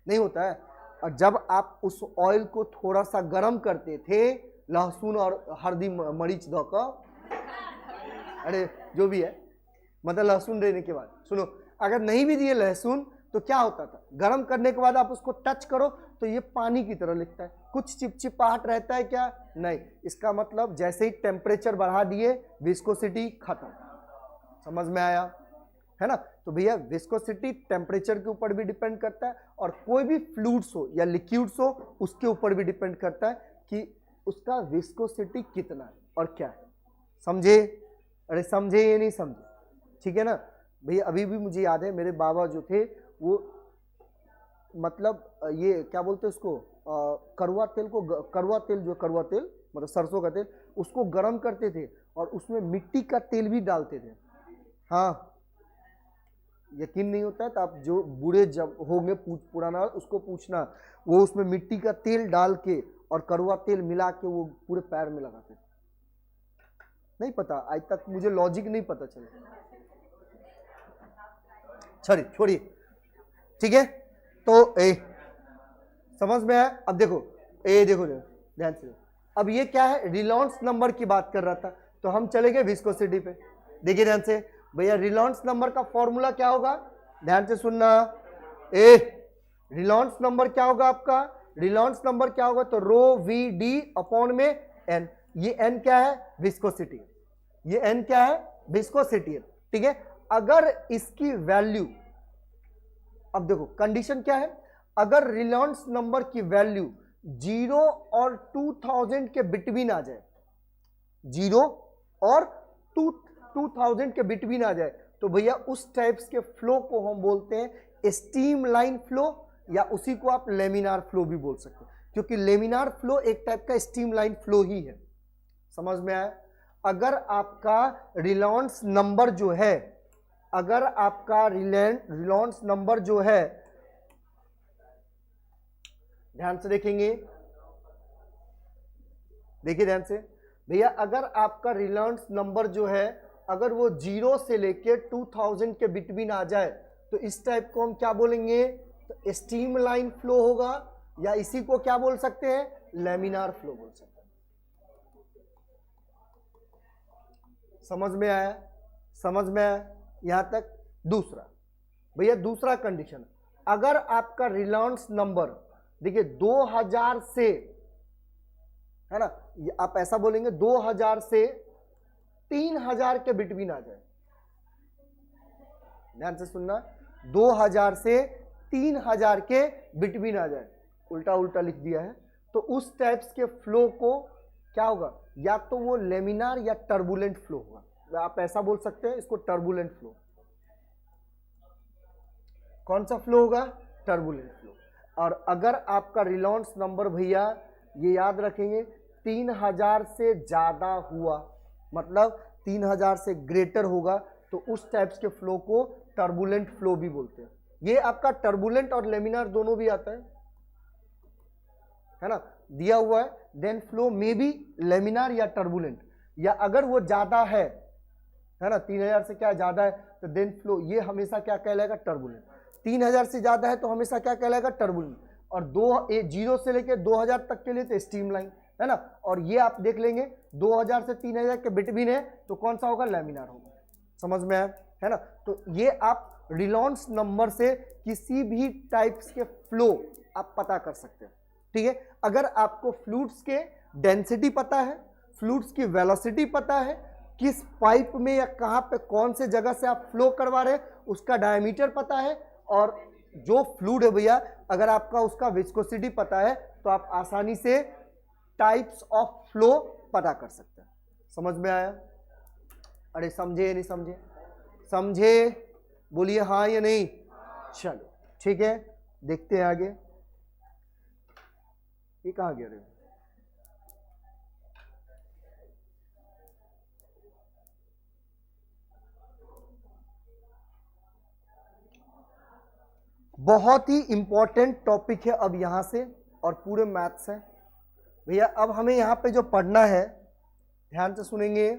नहीं होता है। और जब आप उस ऑयल को थोड़ा सा गर्म करते थे, लहसुन और हल्दी मरीच धोकर, अरे जो भी है, मतलब लहसुन देने के बाद, सुनो, अगर नहीं भी दिए लहसुन तो क्या होता था, गर्म करने के बाद आप उसको टच करो तो ये पानी की तरह लिखता है, कुछ चिपचिपाहट रहता है क्या, नहीं। इसका मतलब जैसे ही टेम्परेचर बढ़ा दिए विस्कोसिटी खत्म। समझ में आया, है ना। तो भैया विस्कोसिटी टेम्परेचर के ऊपर भी डिपेंड करता है, और कोई भी फ्लूइड्स हो या लिक्विड्स हो उसके ऊपर भी डिपेंड करता है कि उसका विस्कोसिटी कितना है और क्या है। समझे? अरे समझे ये नहीं समझे, ठीक है ना भैया। अभी भी मुझे याद है मेरे बाबा जो थे वो मतलब ये क्या बोलते हैं उसको, कड़वा तेल को, कड़वा तेल जो कड़वा तेल मतलब सरसों का तेल, उसको गर्म करते थे और उसमें मिट्टी का तेल भी डालते थे। हाँ, यकीन नहीं होता है तो आप जो बूढ़े जब होंगे पुराना उसको पूछना, वो उसमें मिट्टी का तेल डाल के और कड़वा तेल मिला के वो पूरे पैर में लगाते थे। नहीं पता, आज तक मुझे लॉजिक नहीं पता चला। चलिए छोड़िए, ठीक है। तो समझ में आया। अब देखो देखो ध्यान से, अब ये क्या है, रिलॉन्स नंबर की बात कर रहा था, तो हम चले गए विस्कोसिटी पे। देखिए ध्यान से भैया, रिलॉन्स नंबर का फॉर्मूला क्या होगा, ध्यान से सुनना। रिलॉन्स नंबर क्या होगा आपका, रिलॉन्स नंबर क्या होगा, तो रो वी डी अपॉन में एन। ये एन क्या है, विस्कोसिटी, ये एन क्या है, विस्कोसिटी है, ठीक है। अगर इसकी वैल्यू, अब देखो कंडीशन क्या है, अगर रिलॉन्स नंबर की वैल्यू 0 और 2000 के बिटवीन आ जाए, 0 और 2000 के बिटवीन आ जाए, तो भैया उस टाइप्स के फ्लो को हम बोलते हैं स्टीम लाइन फ्लो, या उसी को आप लेमिनार फ्लो भी बोल सकते हैं, क्योंकि लेमिनार फ्लो एक टाइप का स्टीम लाइन फ्लो ही है। समझ में आया। अगर आपका रिलॉन्स नंबर जो है, अगर आपका रिलॉन्स नंबर जो है, ध्यान से देखेंगे, देखिए ध्यान से भैया, अगर आपका रिलॉन्स नंबर जो है अगर वो 0 से लेके 2000 के बिटवीन आ जाए, तो इस टाइप को हम क्या बोलेंगे, तो स्टीम लाइन फ्लो होगा, या इसी को क्या बोल सकते हैं, लेमिनार फ्लो बोल सकते हैं। समझ में आया, समझ में आया यहां तक। दूसरा भैया, दूसरा कंडीशन, अगर आपका रिलॉन्स नंबर देखिए 2000 से, है ना, आप ऐसा बोलेंगे 2000 से 3000 के बिटवीन आ जाए, ध्यान से सुनना, 2000 से 3000 के बिटवीन आ जाए, उल्टा उल्टा लिख दिया है, तो उस टाइप्स के फ्लो को क्या होगा, या तो वो लेमिनार या टर्बुलेंट फ्लो होगा। आप ऐसा बोल सकते हैं इसको, टर्बुलेंट फ्लो। कौन सा फ्लो होगा, टर्बुलेंट फ्लो। और अगर आपका रिलॉन्स नंबर भैया, ये याद रखेंगे, 3000 से ज्यादा हुआ, मतलब 3000 से ग्रेटर होगा, तो उस टाइप्स के फ्लो को टर्बुलेंट फ्लो भी बोलते हैं। ये आपका टर्बुलेंट और लेमिनार दोनों भी आता है ना, दिया हुआ है। देन फ्लो में भी लेमिनार या टर्बुलेंट, या अगर वो ज्यादा है ना, 3000 से क्या ज्यादा है, तो देन फ्लो ये हमेशा क्या कहलाएगा, टर्बुलेंट। 3000 से ज्यादा है तो हमेशा क्या कहलाएगा, टर्बुलेंट। और 0 से लेकर 2000 तक के लिए तो स्टीम लाइन, है ना। और ये आप देख लेंगे 2000 से 3000 के बिटवीन है तो कौन सा होगा, लेमिनार होगा। समझ में आया, है ना। तो ये आप रिलॉन्स नंबर से किसी भी टाइप्स के फ्लो आप पता कर सकते हैं, ठीक है। अगर आपको फ्लूइड्स के डेंसिटी पता है, फ्लूइड्स की वेलोसिटी पता है, किस पाइप में या कहां पे कौन से जगह से आप फ्लो करवा रहे हैं उसका डायमीटर पता है, और जो फ्लूइड है भैया अगर आपका उसका विस्कोसिटी पता है, तो आप आसानी से टाइप्स ऑफ फ्लो पता कर सकते हैं। समझ में आया। अरे समझे या नहीं समझे, समझे बोलिए हाँ या नहीं। चलो ठीक है, देखते हैं आगे। ये कहाँ गया रे, बहुत ही इंपॉर्टेंट टॉपिक है अब यहां से, और पूरे मैथ्स है भैया। अब हमें यहां पे जो पढ़ना है, ध्यान से सुनेंगे।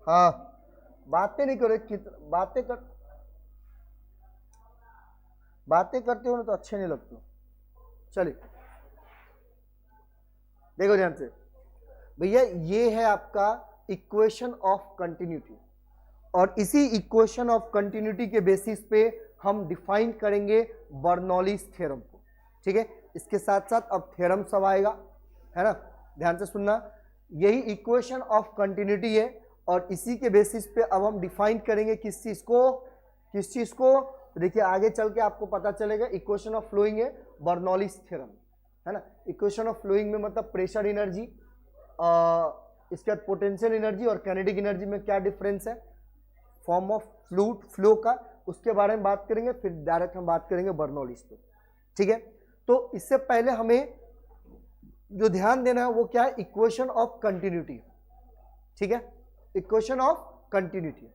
हाँ, बातें नहीं करो, बातें करते हो ना तो अच्छे नहीं लगते। चलिए देखो ध्यान से भैया ये है आपका इक्वेशन ऑफ कंटिन्यूटी, और इसी इक्वेशन ऑफ कंटिन्यूटी के बेसिस पे हम डिफाइन करेंगे बर्नौलीज थ्योरम को। ठीक है, इसके साथ साथ अब थ्योरम सब आएगा, है ना, ध्यान से सुनना। यही इक्वेशन ऑफ कंटिन्यूटी है और इसी के बेसिस पे अब हम डिफाइन करेंगे किस चीज को। तो देखिए आगे चल के आपको पता चलेगा इक्वेशन ऑफ फ्लोइंग है बर्नौलीज थ्योरम, है ना। इक्वेशन ऑफ फ्लोइंग में मतलब प्रेशर एनर्जी, इसके बाद पोटेंशियल एनर्जी और काइनेटिक एनर्जी में क्या डिफरेंस है, फॉर्म ऑफ फ्लूइड फ्लो का, उसके बारे में बात करेंगे। फिर डायरेक्ट हम बात करेंगे बर्नौलीज पे। ठीक है, तो इससे पहले हमें जो ध्यान देना है वो क्या है, इक्वेशन ऑफ कंटिन्यूटी। ठीक है, इक्वेशन ऑफ कंटिन्यूटी।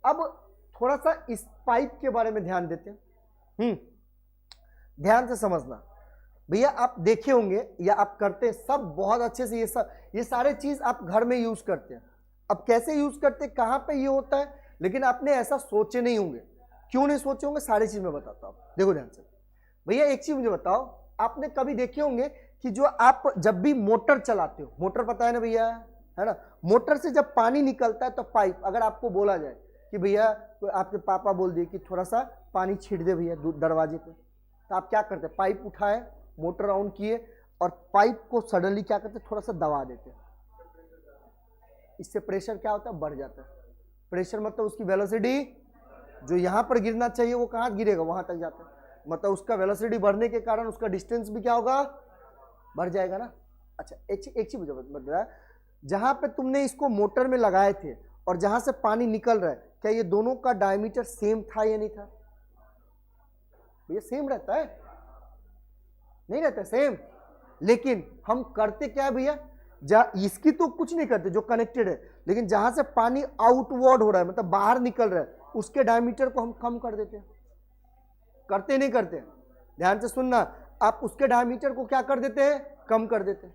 अब थोड़ा सा इस पाइप के बारे में ध्यान देते हैं। ध्यान से समझना भैया, आप देखे होंगे या आप करते हैं सब बहुत अच्छे से, ये सारे चीज आप घर में यूज करते हैं। अब कैसे यूज करते हैं, कहां पे ये होता है, लेकिन आपने ऐसा सोचे नहीं होंगे। क्यों नहीं सोचे होंगे, सारी चीज मैं बताता हूं, देखो ध्यान से। भैया एक चीज मुझे बताओ, आपने कभी देखे होंगे कि जो आप जब भी मोटर चलाते हो, मोटर पता है ना भैया, है ना, मोटर से जब पानी निकलता है तो पाइप, अगर आपको बोला जाए कि भैया, आपके पापा बोल दिए कि थोड़ा सा पानी छीट दे भैया दरवाजे पे, तो आप क्या करते, पाइप उठाए, मोटर ऑन किए और पाइप को सडनली क्या करते, थोड़ा सा दबा देते। इससे प्रेशर क्या होता है, बढ़ जाता है। प्रेशर मतलब उसकी वेलोसिटी जो यहां पर गिरना चाहिए वो कहां गिरेगा, वहां तक जाता है। मतलब उसका वेलोसिटी बढ़ने के कारण उसका डिस्टेंस भी क्या होगा, बढ़ जाएगा ना। अच्छा एक चीज मुझे बता, जहां पे तुमने इसको मोटर में लगाए थे और जहां से पानी निकल रहा है, क्या ये दोनों का डायमीटर सेम था या नहीं था, भैया सेम रहता है, नहीं रहता सेम। लेकिन हम करते क्या है भैया, इसकी तो कुछ नहीं करते जो कनेक्टेड है, लेकिन जहां से पानी आउटवर्ड हो रहा है मतलब बाहर निकल रहा है, उसके डायमीटर को हम कम कर देते हैं। करते नहीं करते, ध्यान से सुनना, आप उसके डायमीटर को क्या कर देते हैं, कम कर देते हैं।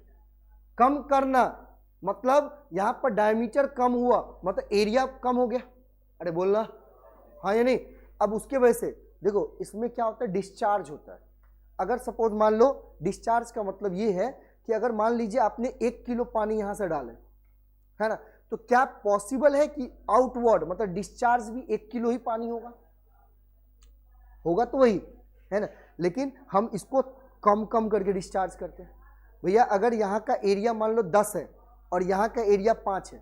कम करना मतलब यहां पर डायमीटर कम हुआ मतलब एरिया कम हो गया, अरे बोलना हाँ या नहीं। अब उसके वजह से देखो इसमें क्या होता है, डिस्चार्ज होता है। अगर सपोज मान लो, डिस्चार्ज का मतलब ये है कि अगर मान लीजिए आपने 1 किलो पानी यहां से डाले, है ना, तो क्या पॉसिबल है कि आउटवर्ड मतलब डिस्चार्ज भी 1 किलो ही पानी होगा, होगा तो वही है ना। लेकिन हम इसको कम कम करके डिस्चार्ज करते हैं। भैया अगर यहाँ का एरिया मान लो 10 है और यहाँ का एरिया 5 है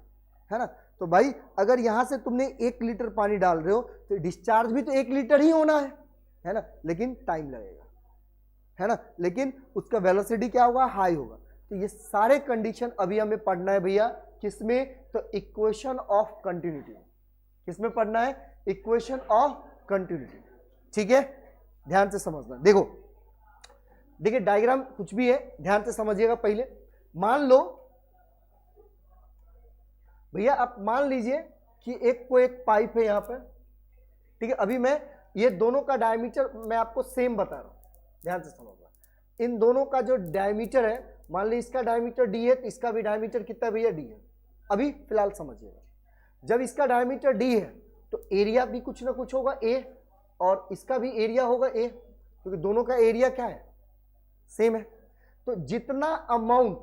ना, तो भाई अगर यहाँ से तुमने 1 लीटर पानी डाल रहे हो तो डिस्चार्ज भी तो 1 लीटर ही होना है ना, लेकिन टाइम लगेगा, है ना, लेकिन उसका वेलोसिटी क्या होगा, हाई होगा। तो ये सारे कंडीशन अभी हमें पढ़ना है भैया, किसमें, तो इक्वेशन ऑफ कंटिन्यूटी। किसमें पढ़ना है, इक्वेशन ऑफ कंटिन्यूटी। ठीक है, ध्यान से समझना। देखिए डायग्राम कुछ भी है, ध्यान से समझिएगा। पहले मान लो भैया, आप मान लीजिए कि एक पाइप है यहां पर, ठीक है। अभी मैं ये दोनों का डायमीटर मैं आपको सेम बता रहा हूं, ध्यान से समझना। इन दोनों का जो डायमीटर है, मान ली इसका डायमीटर डी है तो इसका भी डायमीटर कितना भैया, डी है। अभी फिलहाल समझिएगा, जब इसका डायमीटर डी है तो एरिया भी कुछ ना कुछ होगा ए, और इसका भी एरिया होगा ए, क्योंकि दोनों का एरिया क्या है, सेम है। तो जितना अमाउंट,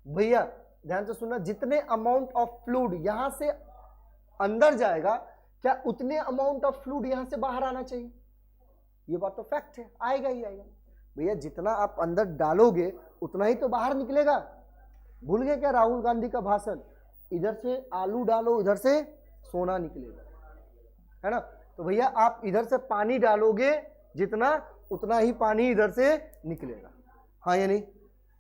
भैया ध्यान से सुनना, जितने अमाउंट ऑफ फ्लूइड यहां से अंदर जाएगा, क्या उतने अमाउंट ऑफ फ्लूइड यहां से बाहर आना चाहिए। ये बात तो फैक्ट है, आएगा ही आएगा भैया। जितना आप अंदर डालोगे उतना ही तो बाहर निकलेगा। भूल गए क्या राहुल गांधी का भाषण, इधर से आलू डालो इधर से सोना निकलेगा, है ना। तो भैया आप इधर से पानी डालोगे जितना, उतना ही पानी इधर से निकलेगा, हाँ या नहीं।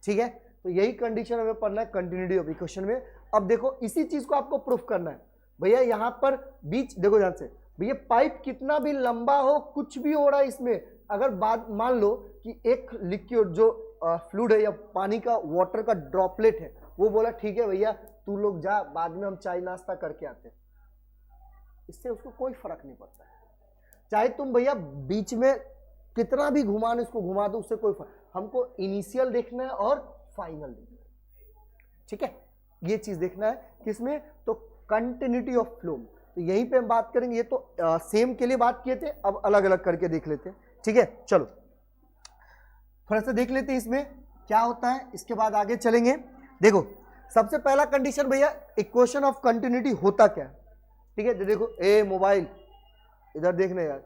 ठीक है, तो यही कंडीशन हमें पढ़ना है कंटिन्यूटी ऑफ इक्वेशन में। अब देखो इसी चीज को आपको प्रूफ करना है भैया। यहां पर बीच देखो ध्यान से भैया, पाइप कितना भी लंबा हो, कुछ भी हो रहा है इसमें, अगर बात मान लो कि एक लिक्विड जो फ्लूइड है या पानी का वाटर का ड्रॉपलेट है, वो बोला ठीक है भैया तू लोग जा, बाद में हम चाय नाश्ता करके आते हैं, इससे उसको कोई फर्क नहीं पड़ता है। चाहे तुम भैया बीच में कितना भी घुमाने उसको घुमा दो, उससे कोई फर्क, हमको इनिशियल देखना है और फाइनल देखना है। ठीक है, ये चीज देखना है किसमें, तो कंटिन्यूटी ऑफ फ्लो। तो यहीं पे हम बात करेंगे। ये तो सेम के लिए बात किए थे, अब अलग अलग करके देख लेते हैं। ठीक है, चलो थोड़ा सा देख लेते हैं इसमें क्या होता है, इसके बाद आगे चलेंगे। देखो सबसे पहला कंडीशन भैया, इक्वेशन ऑफ कंटिन्यूटी होता क्या है? ठीक है, देखो ए मोबाइल इधर देखने यार,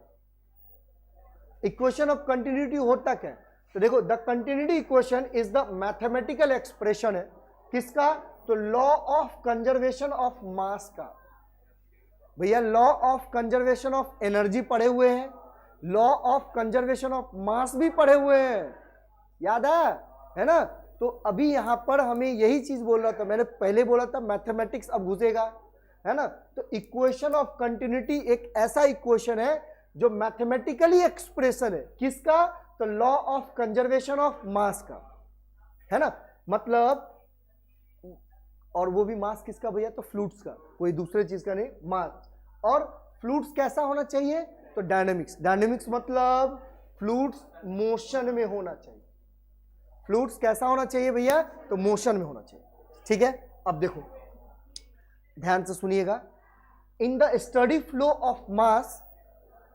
इक्वेशन ऑफ कंटिन्यूटी होता क्या है? तो देखो the continuity equation is the mathematical expression है किसका? तो लॉ ऑफ कंजर्वेशन ऑफ मास का। भैया law of conservation of energy पढ़े हुए हैं, लॉ ऑफ कंजर्वेशन ऑफ मास भी पढ़े हुए हैं, याद है ना? तो अभी यहां पर हमें यही चीज बोल रहा था, मैंने पहले बोला था मैथमेटिक्स अब घुसेगा, है ना? तो इक्वेशन ऑफ कंटिन्यूटी एक ऐसा इक्वेशन है जो मैथमेटिकली एक्सप्रेशन है किसका? तो लॉ ऑफ कंजर्वेशन ऑफ मास का, है ना? मतलब, और वो भी मास किसका भैया? तो फ्लूइड्स का, कोई दूसरे चीज का नहीं, मास। और फ्लूइड्स कैसा होना चाहिए? तो डायनेमिक्स। डायनेमिक्स मतलब फ्लूइड्स मोशन में होना चाहिए। फ्लूइड्स कैसा होना चाहिए भैया? तो मोशन में होना चाहिए। ठीक है, अब देखो ध्यान से सुनिएगा। In the steady flow of mass,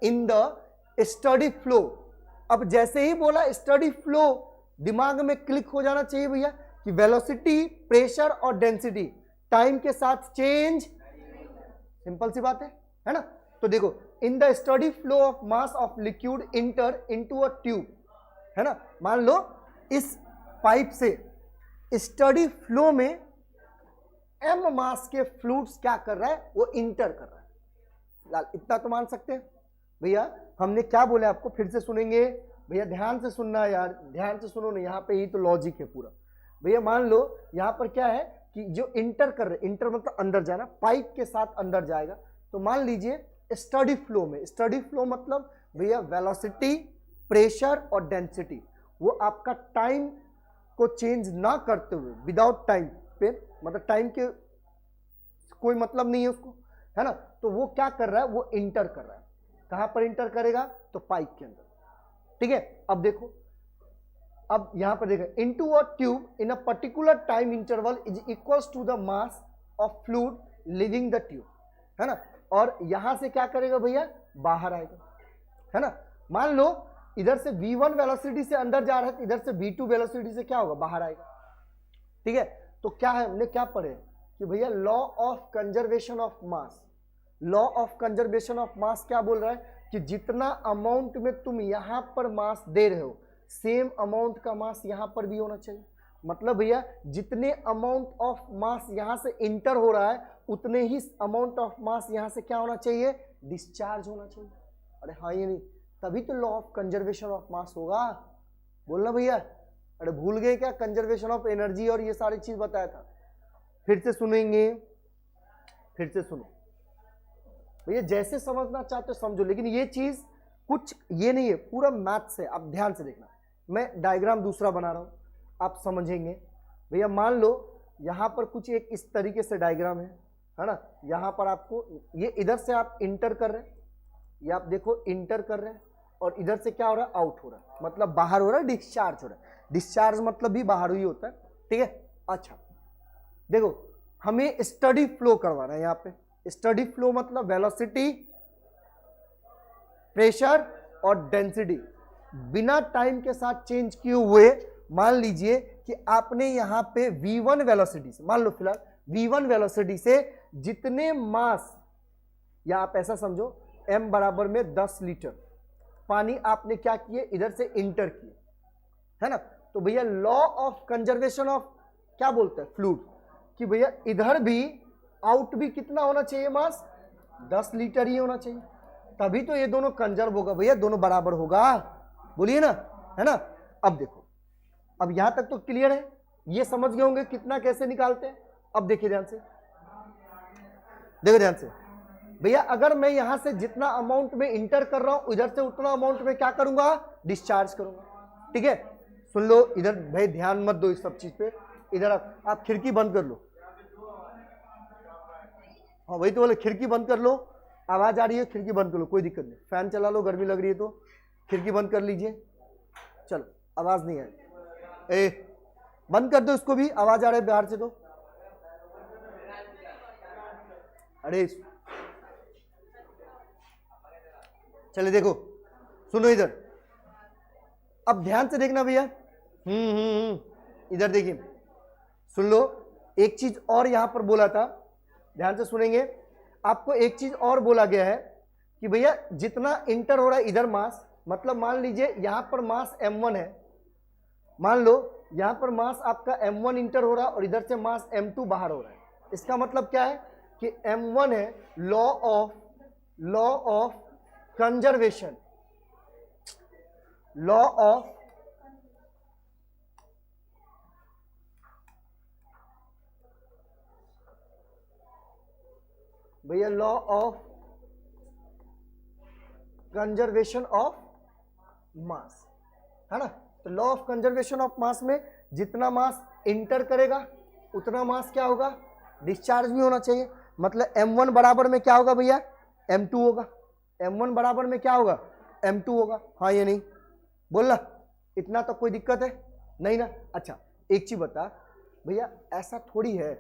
in the steady flow, अब जैसे ही बोला स्टडी फ्लो, दिमाग में क्लिक हो जाना चाहिए भैया कि वेलोसिटी, प्रेशर और डेंसिटी टाइम के साथ चेंज, सिंपल सी बात है ना? तो देखो in the steady flow of mass of liquid inter into a tube, है ना? मान लो इस पाइप से स्टडी फ्लो में m मास के फ्लूइड्स क्या कर रहा है? वो इंटर कर रहा है। फिलहाल इतना तो मान सकते हैं भैया। हमने क्या बोला आपको, फिर से सुनेंगे भैया, ध्यान से सुनना यार, ध्यान से सुनो ना, यहाँ पे ही तो लॉजिक है पूरा भैया। मान लो यहाँ पर क्या है कि जो इंटर कर रहे, इंटर मतलब अंदर जाना, पाइप के साथ अंदर जाएगा। तो मान लीजिए स्टडी फ्लो में, स्टडी फ्लो मतलब भैया वेलोसिटी, प्रेशर और डेंसिटी, वो आपका टाइम को चेंज ना करते हुए, विदाउट टाइम पे, मतलब टाइम के कोई मतलब नहीं है उसको, है ना? तो वो क्या कर रहा है? वो इंटर कर रहा है। कहां पर इंटर करेगा? तो पाइप के अंदर। ठीक है, अब देखो, अब यहां पर देखो, into a tube in a particular time interval is equals to the mass of fluid living the tube, है ना? और यहां से क्या करेगा भैया? बाहर आएगा, है ना? मान लो इधर से v1 वेलोसिटी से अंदर जा रहा है, इधर से v2 वेलोसिटी से क्या होगा? बाहर आएगा। ठीक है, तो क्या है, हमने क्या पढ़े कि भैया law of conservation of mass, law of conservation of मास क्या बोल रहा है कि जितना अमाउंट में तुम यहां पर मास दे रहे हो, सेम अमाउंट का मास यहां पर भी होना चाहिए। मतलब भैया जितने अमाउंट ऑफ मास यहां से इंटर हो रहा है, उतने ही अमाउंट ऑफ मास यहां से क्या होना चाहिए? डिस्चार्ज होना चाहिए। अरे हाँ, ये नहीं, तभी तो लॉ ऑफ कंजर्वेशन ऑफ मास होगा। बोलना भैया, अरे भूल गए क्या? कंजर्वेशन ऑफ एनर्जी और ये सारी चीज बताया था। फिर से सुनेंगे, फिर से सुनो भैया, जैसे समझना चाहते हो समझो, लेकिन ये चीज कुछ ये नहीं है, पूरा मैथ्स है। आप ध्यान से देखना, मैं डायग्राम दूसरा बना रहा हूं, आप समझेंगे भैया। मान लो यहां पर कुछ एक इस तरीके से डायग्राम है ना? यहां पर आपको ये इधर से आप इंटर कर रहे हैं, ये आप देखो इंटर कर रहे हैं, और इधर से क्या हो रहा है? आउट हो रहा है, मतलब बाहर हो रहा है, डिस्चार्ज हो रहा है। डिस्चार्ज मतलब भी बाहर ही होता है। ठीक है, अच्छा देखो, हमें स्टडी फ्लो करवाना है। यहाँ पे स्टडी फ्लो मतलब वेलोसिटी, प्रेशर और डेंसिटी बिना टाइम के साथ चेंज किए हुए। मान लीजिए कि आपने यहाँ पे v1 वेलोसिटी से, मान लो फिलहाल v1 वेलोसिटी से जितने मास, या आप ऐसा समझो m बराबर में 10 लीटर पानी आपने क्या किए? इधर से इंटर किए, है ना? तो भैया लॉ ऑफ कंजर्वेशन ऑफ क्या बोलते हैं? फ्लूइड, कि भैया इधर भी आउट भी कितना होना चाहिए? मास 10 लीटर ही होना चाहिए, तभी तो ये दोनों कंजर्व होगा भैया, दोनों बराबर होगा। बोलिए ना, है ना? अब देखो, अब यहां तक तो क्लियर है, ये समझ गए होंगे कितना कैसे निकालते हैं। अब देखिए ध्यान से, देखो ध्यान से भैया, अगर मैं यहां से जितना अमाउंट में इंटर कर रहा हूं, इधर से उतना अमाउंट में क्या करूंगा? डिस्चार्ज करूंगा। ठीक है, सुन लो इधर भाई, ध्यान मत दो इस सब चीज पे। इधर आप खिड़की बंद कर लो। हाँ वही तो बोले, खिड़की बंद कर लो। आवाज आ रही है, खिड़की बंद कर लो, कोई दिक्कत नहीं। फैन चला लो, गर्मी लग रही है तो खिड़की बंद कर लीजिए। चलो, आवाज नहीं आई, ए बंद कर दो इसको भी, आवाज आ रही है बाहर से तो। अरे चले देखो, सुनो इधर, अब ध्यान से देखना भैया। इधर देखिए, सुन लो, एक चीज और यहां पर बोला था, ध्यान से सुनेंगे, आपको एक चीज और बोला गया है कि भैया जितना इंटर हो रहा है इधर मास, मतलब मान लीजिए यहां पर मास m1 है, मान लो यहां पर मास आपका m1 इंटर हो रहा है और इधर से मास m2 बाहर हो रहा है। इसका मतलब क्या है कि m1 है law of conservation, law of भैया law of conservation of mass है ना। तो law of conservation of mass में जितना मास इंटर करेगा उतना मास क्या होगा, डिस्चार्ज भी होना चाहिए। मतलब m1 बराबर में क्या होगा भैया, m2 होगा, m1 बराबर में क्या होगा, m2 होगा। हाँ या नहीं, बोलना, इतना तो कोई दिक्कत है नहीं ना। अच्छा एक चीज बता भैया, ऐसा थोड़ी है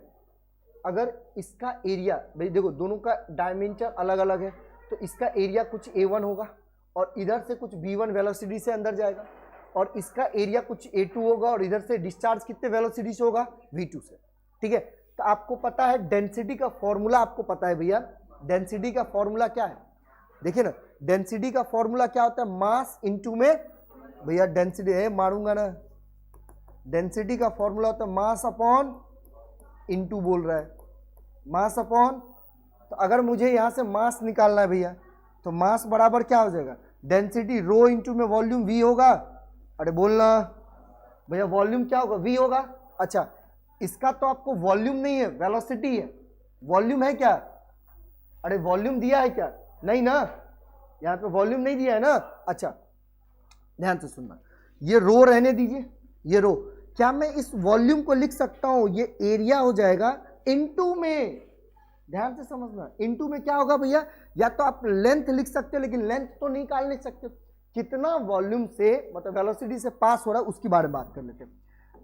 अगर इसका एरिया, भाई देखो दोनों का डायमेंशन अलग अलग है, तो इसका एरिया कुछ a1 होगा और इधर से कुछ v1 वेलोसिटी से अंदर जाएगा, और इसका एरिया कुछ a2 होगा और इधर से डिस्चार्ज कितने वेलोसिटी से होगा, v2 से। ठीक है, तो आपको पता है डेंसिटी का फॉर्मूला, आपको पता है भैया डेंसिटी का फॉर्मूला क्या है, देखिए ना डेंसिटी का फॉर्मूला क्या होता है, मास इंटू में, भैया डेंसिटी है मारूंगा ना, डेंसिटी का फॉर्मूला होता है मास अपॉन इंटू, बोल रहा है मास अपॉन, तो अगर मुझे यहां से मास निकालना है भैया तो मास बराबर क्या हो जाएगा, डेंसिटी रो इंटू में वॉल्यूम v होगा। अरे बोलना भैया वॉल्यूम क्या होगा, v होगा। अच्छा इसका तो आपको वॉल्यूम नहीं है, वेलोसिटी है, वॉल्यूम है क्या, अरे वॉल्यूम दिया है क्या, नहीं ना, यहां पे वॉल्यूम नहीं दिया है ना। अच्छा ध्यान से सुनना, ये रो रहने दीजिए, ये रो, क्या मैं इस वॉल्यूम को लिख सकता हूं, ये एरिया हो जाएगा इनटू में, ध्यान से समझना, इनटू में क्या होगा भैया, या तो आप लेंथ लिख सकते हो लेकिन लेंथ तो निकाल नहीं सकते, कितना वॉल्यूम से मतलब वेलोसिटी से पास हो रहा है उसके बारे में बात कर लेते हैं।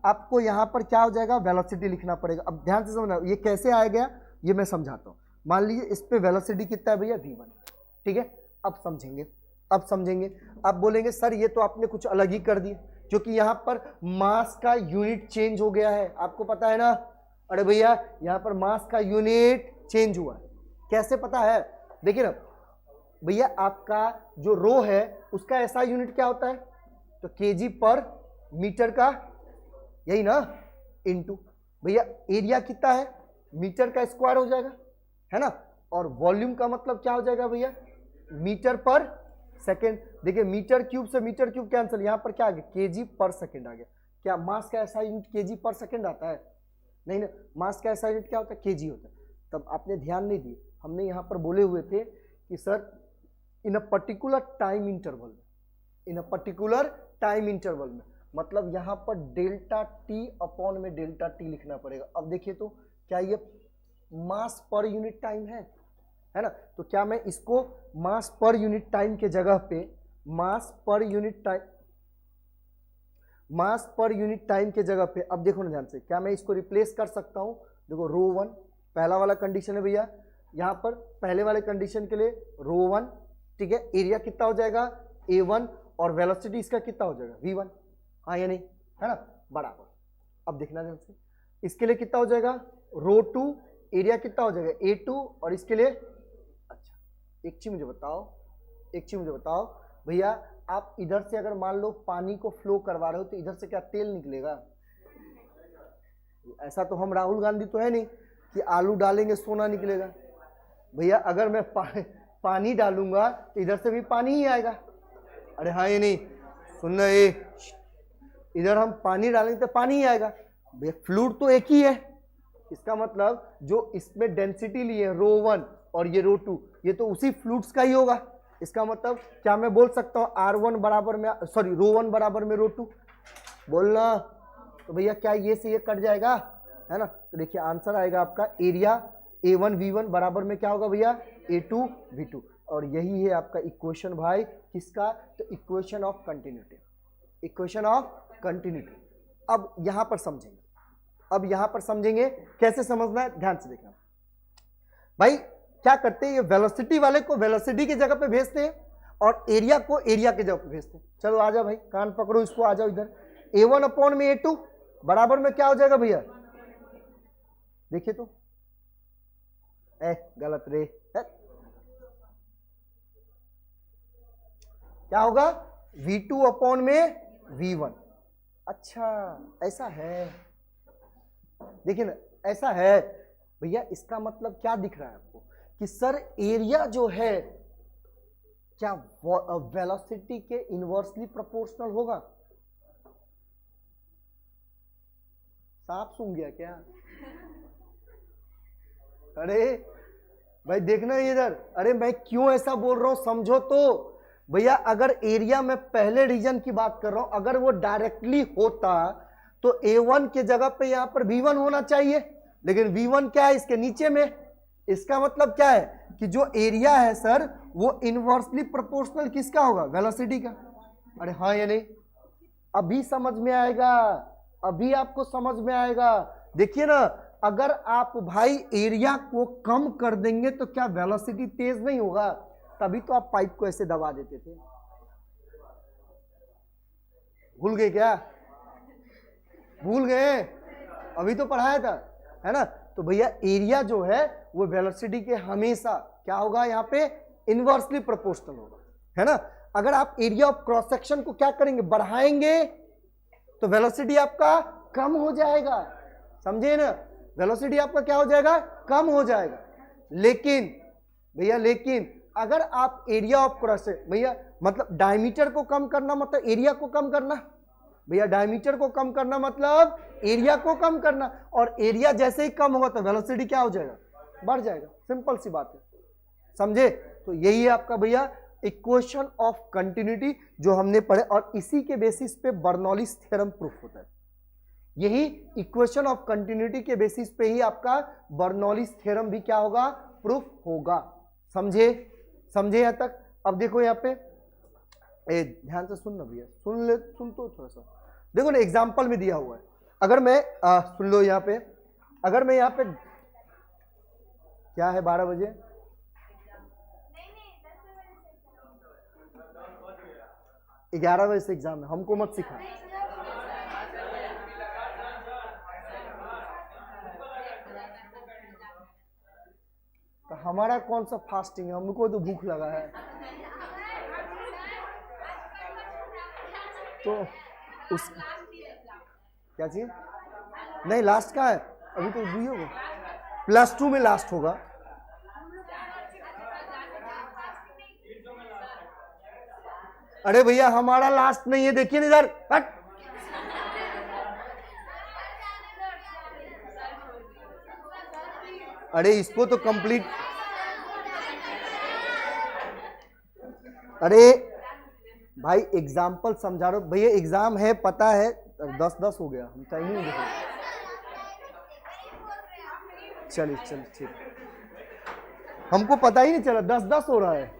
आपको यहां पर क्या हो जाएगा, वेलोसिटी लिखना पड़ेगा। अब ध्यान से समझना, ये कैसे आया गया ये मैं समझाता हूं। मान लीजिए इस पे वेलोसिटी कितना है भैया, v1, ठीक है। अब समझेंगे, अब समझेंगे, अब बोलेंगे सर ये तो आपने कुछ अलग ही कर दिया, क्योंकि यहां पर मास का यूनिट चेंज हो गया है, आपको पता है ना। अरे भैया यहां पर मास का यूनिट चेंज हुआ है, कैसे पता है, देखिए ना भैया आपका जो रो है उसका ऐसा यूनिट क्या होता है, तो केजी पर मीटर का, यही ना, इनटू भैया एरिया कितना है, मीटर का स्क्वायर हो जाएगा, है ना, और वॉल्यूम का मतलब क्या हो जाएगा भैया, मीटर पर सेकेंड। देखिए मीटर क्यूब से मीटर क्यूब कैंसिल, यहां पर क्या आ गया, केजी पर सेकेंड आ गया। क्या मास का ऐसा यूनिट केजी पर सेकेंड आता है, नहीं ना, मास का ऐसा यूनिट क्या होता है, केजी होता है। तब आपने ध्यान नहीं दिए, हमने यहां पर बोले हुए थे कि sir in a particular time interval में, इन अ पर्टिकुलर टाइम इंटरवल में, मतलब यहां पर डेल्टा टी अपॉन में डेल्टा टी लिखना पड़ेगा। अब देखिए तो क्या ये मास पर यूनिट टाइम है ना, तो क्या मैं इसको मास पर यूनिट टाइम के जगह पे मास पर यूनिट टाइम के जगह पे, अब देखो ना ध्यान से, क्या मैं इसको रिप्लेस कर सकता हूं, देखो रो 1 पहला वाला कंडीशन है भैया, यहां पर पहले वाले कंडीशन के लिए रो 1, ठीक है, एरिया कितना हो जाएगा a1 और वेलोसिटी इसका कितना हो जाएगा v1, हाँ या नहीं, है ना, बराबर। अब देखना ध्यान से, इसके लिए कितना हो जाएगा रो 2, एरिया कितना हो जाएगा a2, और इसके लिए, अच्छा एक चीज मुझे बताओ भैया, आप इधर से अगर मान लो पानी को फ्लो करवा रहे हो तो इधर से क्या तेल निकलेगा, ऐसा तो हम राहुल गांधी तो है नहीं कि आलू डालेंगे सोना निकलेगा। भैया अगर मैं पानी डालूंगा तो इधर से भी पानी ही आएगा, अरे हाँ ये नहीं, सुनना, ये इधर हम पानी डालेंगे तो पानी ही आएगा। भैया फ्लूइड तो एक ही है, इसका मतलब जो इसमें डेंसिटी ली है रो 1 और ये रो 2, ये तो उसी फ्लूइड्स का ही होगा। इसका मतलब क्या मैं बोल सकता हूँ R1 बराबर में, सॉरी रो 1 बराबर में रो 2, बोलना, तो भैया क्या ये से ये कट जाएगा, है ना। तो देखिए आंसर आएगा आपका एरिया a1 v1 बराबर में क्या होगा भैया a2 v2, और यही है आपका इक्वेशन भाई, किसका, तो equation of continuity, equation of continuity. अब यहां पर समझेंगे, कैसे समझना है, ध्यान से देखना भाई। क्या करते हैं, ये वेलोसिटी वाले को वेलोसिटी की जगह पे भेजते हैं और एरिया को एरिया की जगह पे भेजते हैं। चलो आ जाओ भाई, कान पकड़ो इसको, आ जाओ इधर, a1 अपॉन में a2 बराबर में क्या हो जाएगा भैया, देखिए तो, गलत रे, क्या होगा, V2 अपॉन में V1। अच्छा ऐसा है, देखिए ना ऐसा है भैया। इसका मतलब क्या दिख रहा है आपको कि सर एरिया जो है क्या वेलोसिटी के इनवर्सली प्रोपोर्शनल होगा। सांप सूंघ गया क्या? अरे भाई देखना इधर, अरे मैं क्यों ऐसा बोल रहा हूं समझो तो भैया। अगर एरिया में पहले रीजन की बात कर रहा हूं, अगर वो डायरेक्टली होता तो A1 के जगह पे यहां पर V1 होना चाहिए, लेकिन V1 क्या है इसके नीचे में। इसका मतलब क्या है कि जो एरिया है सर वो इनवर्सली प्रोपोर्शनल किसका होगा, वेलोसिटी का। अरे हाँ या नहीं, अभी समझ में आएगा, अभी आपको समझ में आएगा। देखिए ना, अगर आप भाई एरिया को कम कर देंगे तो क्या वेलोसिटी तेज नहीं होगा? तभी तो आप पाइप को ऐसे दबा देते थे। भूल गए क्या? भूल गए? अभी तो पढ़ाया था, है ना। तो भैया एरिया जो है वो वेलोसिटी के हमेशा क्या होगा, यहाँ पे इनवर्सली प्रोपोर्शनल होगा, है ना। अगर आप एरिया ऑफ क्रॉस सेक्शन को क्या करेंगे, बढ़ाएंगे तो वेलोसिटी आपका कम हो जाएगा, समझे ना। वेलोसिटी आपका क्या हो जाएगा, कम हो जाएगा। लेकिन भैया लेकिन अगर आप एरिया ऑफ क्रॉस, भैया मतलब डायमीटर को कम करना मतलब एरिया को कम करना, भैया डायमीटर को कम करना मतलब एरिया को कम करना, और एरिया जैसे ही कम होगा तो वेलोसिटी क्या हो जाएगा, बढ़ जाएगा। सिंपल सी बात है, समझे। तो यही है आपका भैया इक्वेशन ऑफ कंटिन्यूटी जो हमने पढ़े, और इसी के बेसिस पे बर्नौलीज थ्योरम प्रूफ होता है। यही इक्वेशन ऑफ कंटिन्यूटी के बेसिस पे ही आपका बर्नौलीज थ्योरम भी क्या होगा, प्रूफ होगा। समझे, समझे यहां तक। अब देखो यहाँ पे ध्यान से सुनना भैया, सुन तो थोड़ा सा देखो ना, एग्जाम्पल में दिया हुआ है। अगर मैं सुन लो यहाँ पे, अगर मैं यहाँ पे क्या है 12 बजे 11 बजे से एग्जाम है, हमको मत सिखा। तो हमारा कौन सा फास्टिंग है, हमको तो भूख लगा है। तो उस क्या चाहिए, नहीं लास्ट का है अभी तो, भी होगा +2 में लास्ट होगा। अरे भैया हमारा लास्ट नहीं है, देखिए ना इधर, हट। अरे इसको तो कंप्लीट, अरे भाई एग्जाम्पल समझा रहा हूं भैया, एग्जाम है पता है, 10-10 हो गया, हम टाइमिंग देखो। चलिए चलिए ठीक, हमको पता ही नहीं चला 10-10 हो रहा है।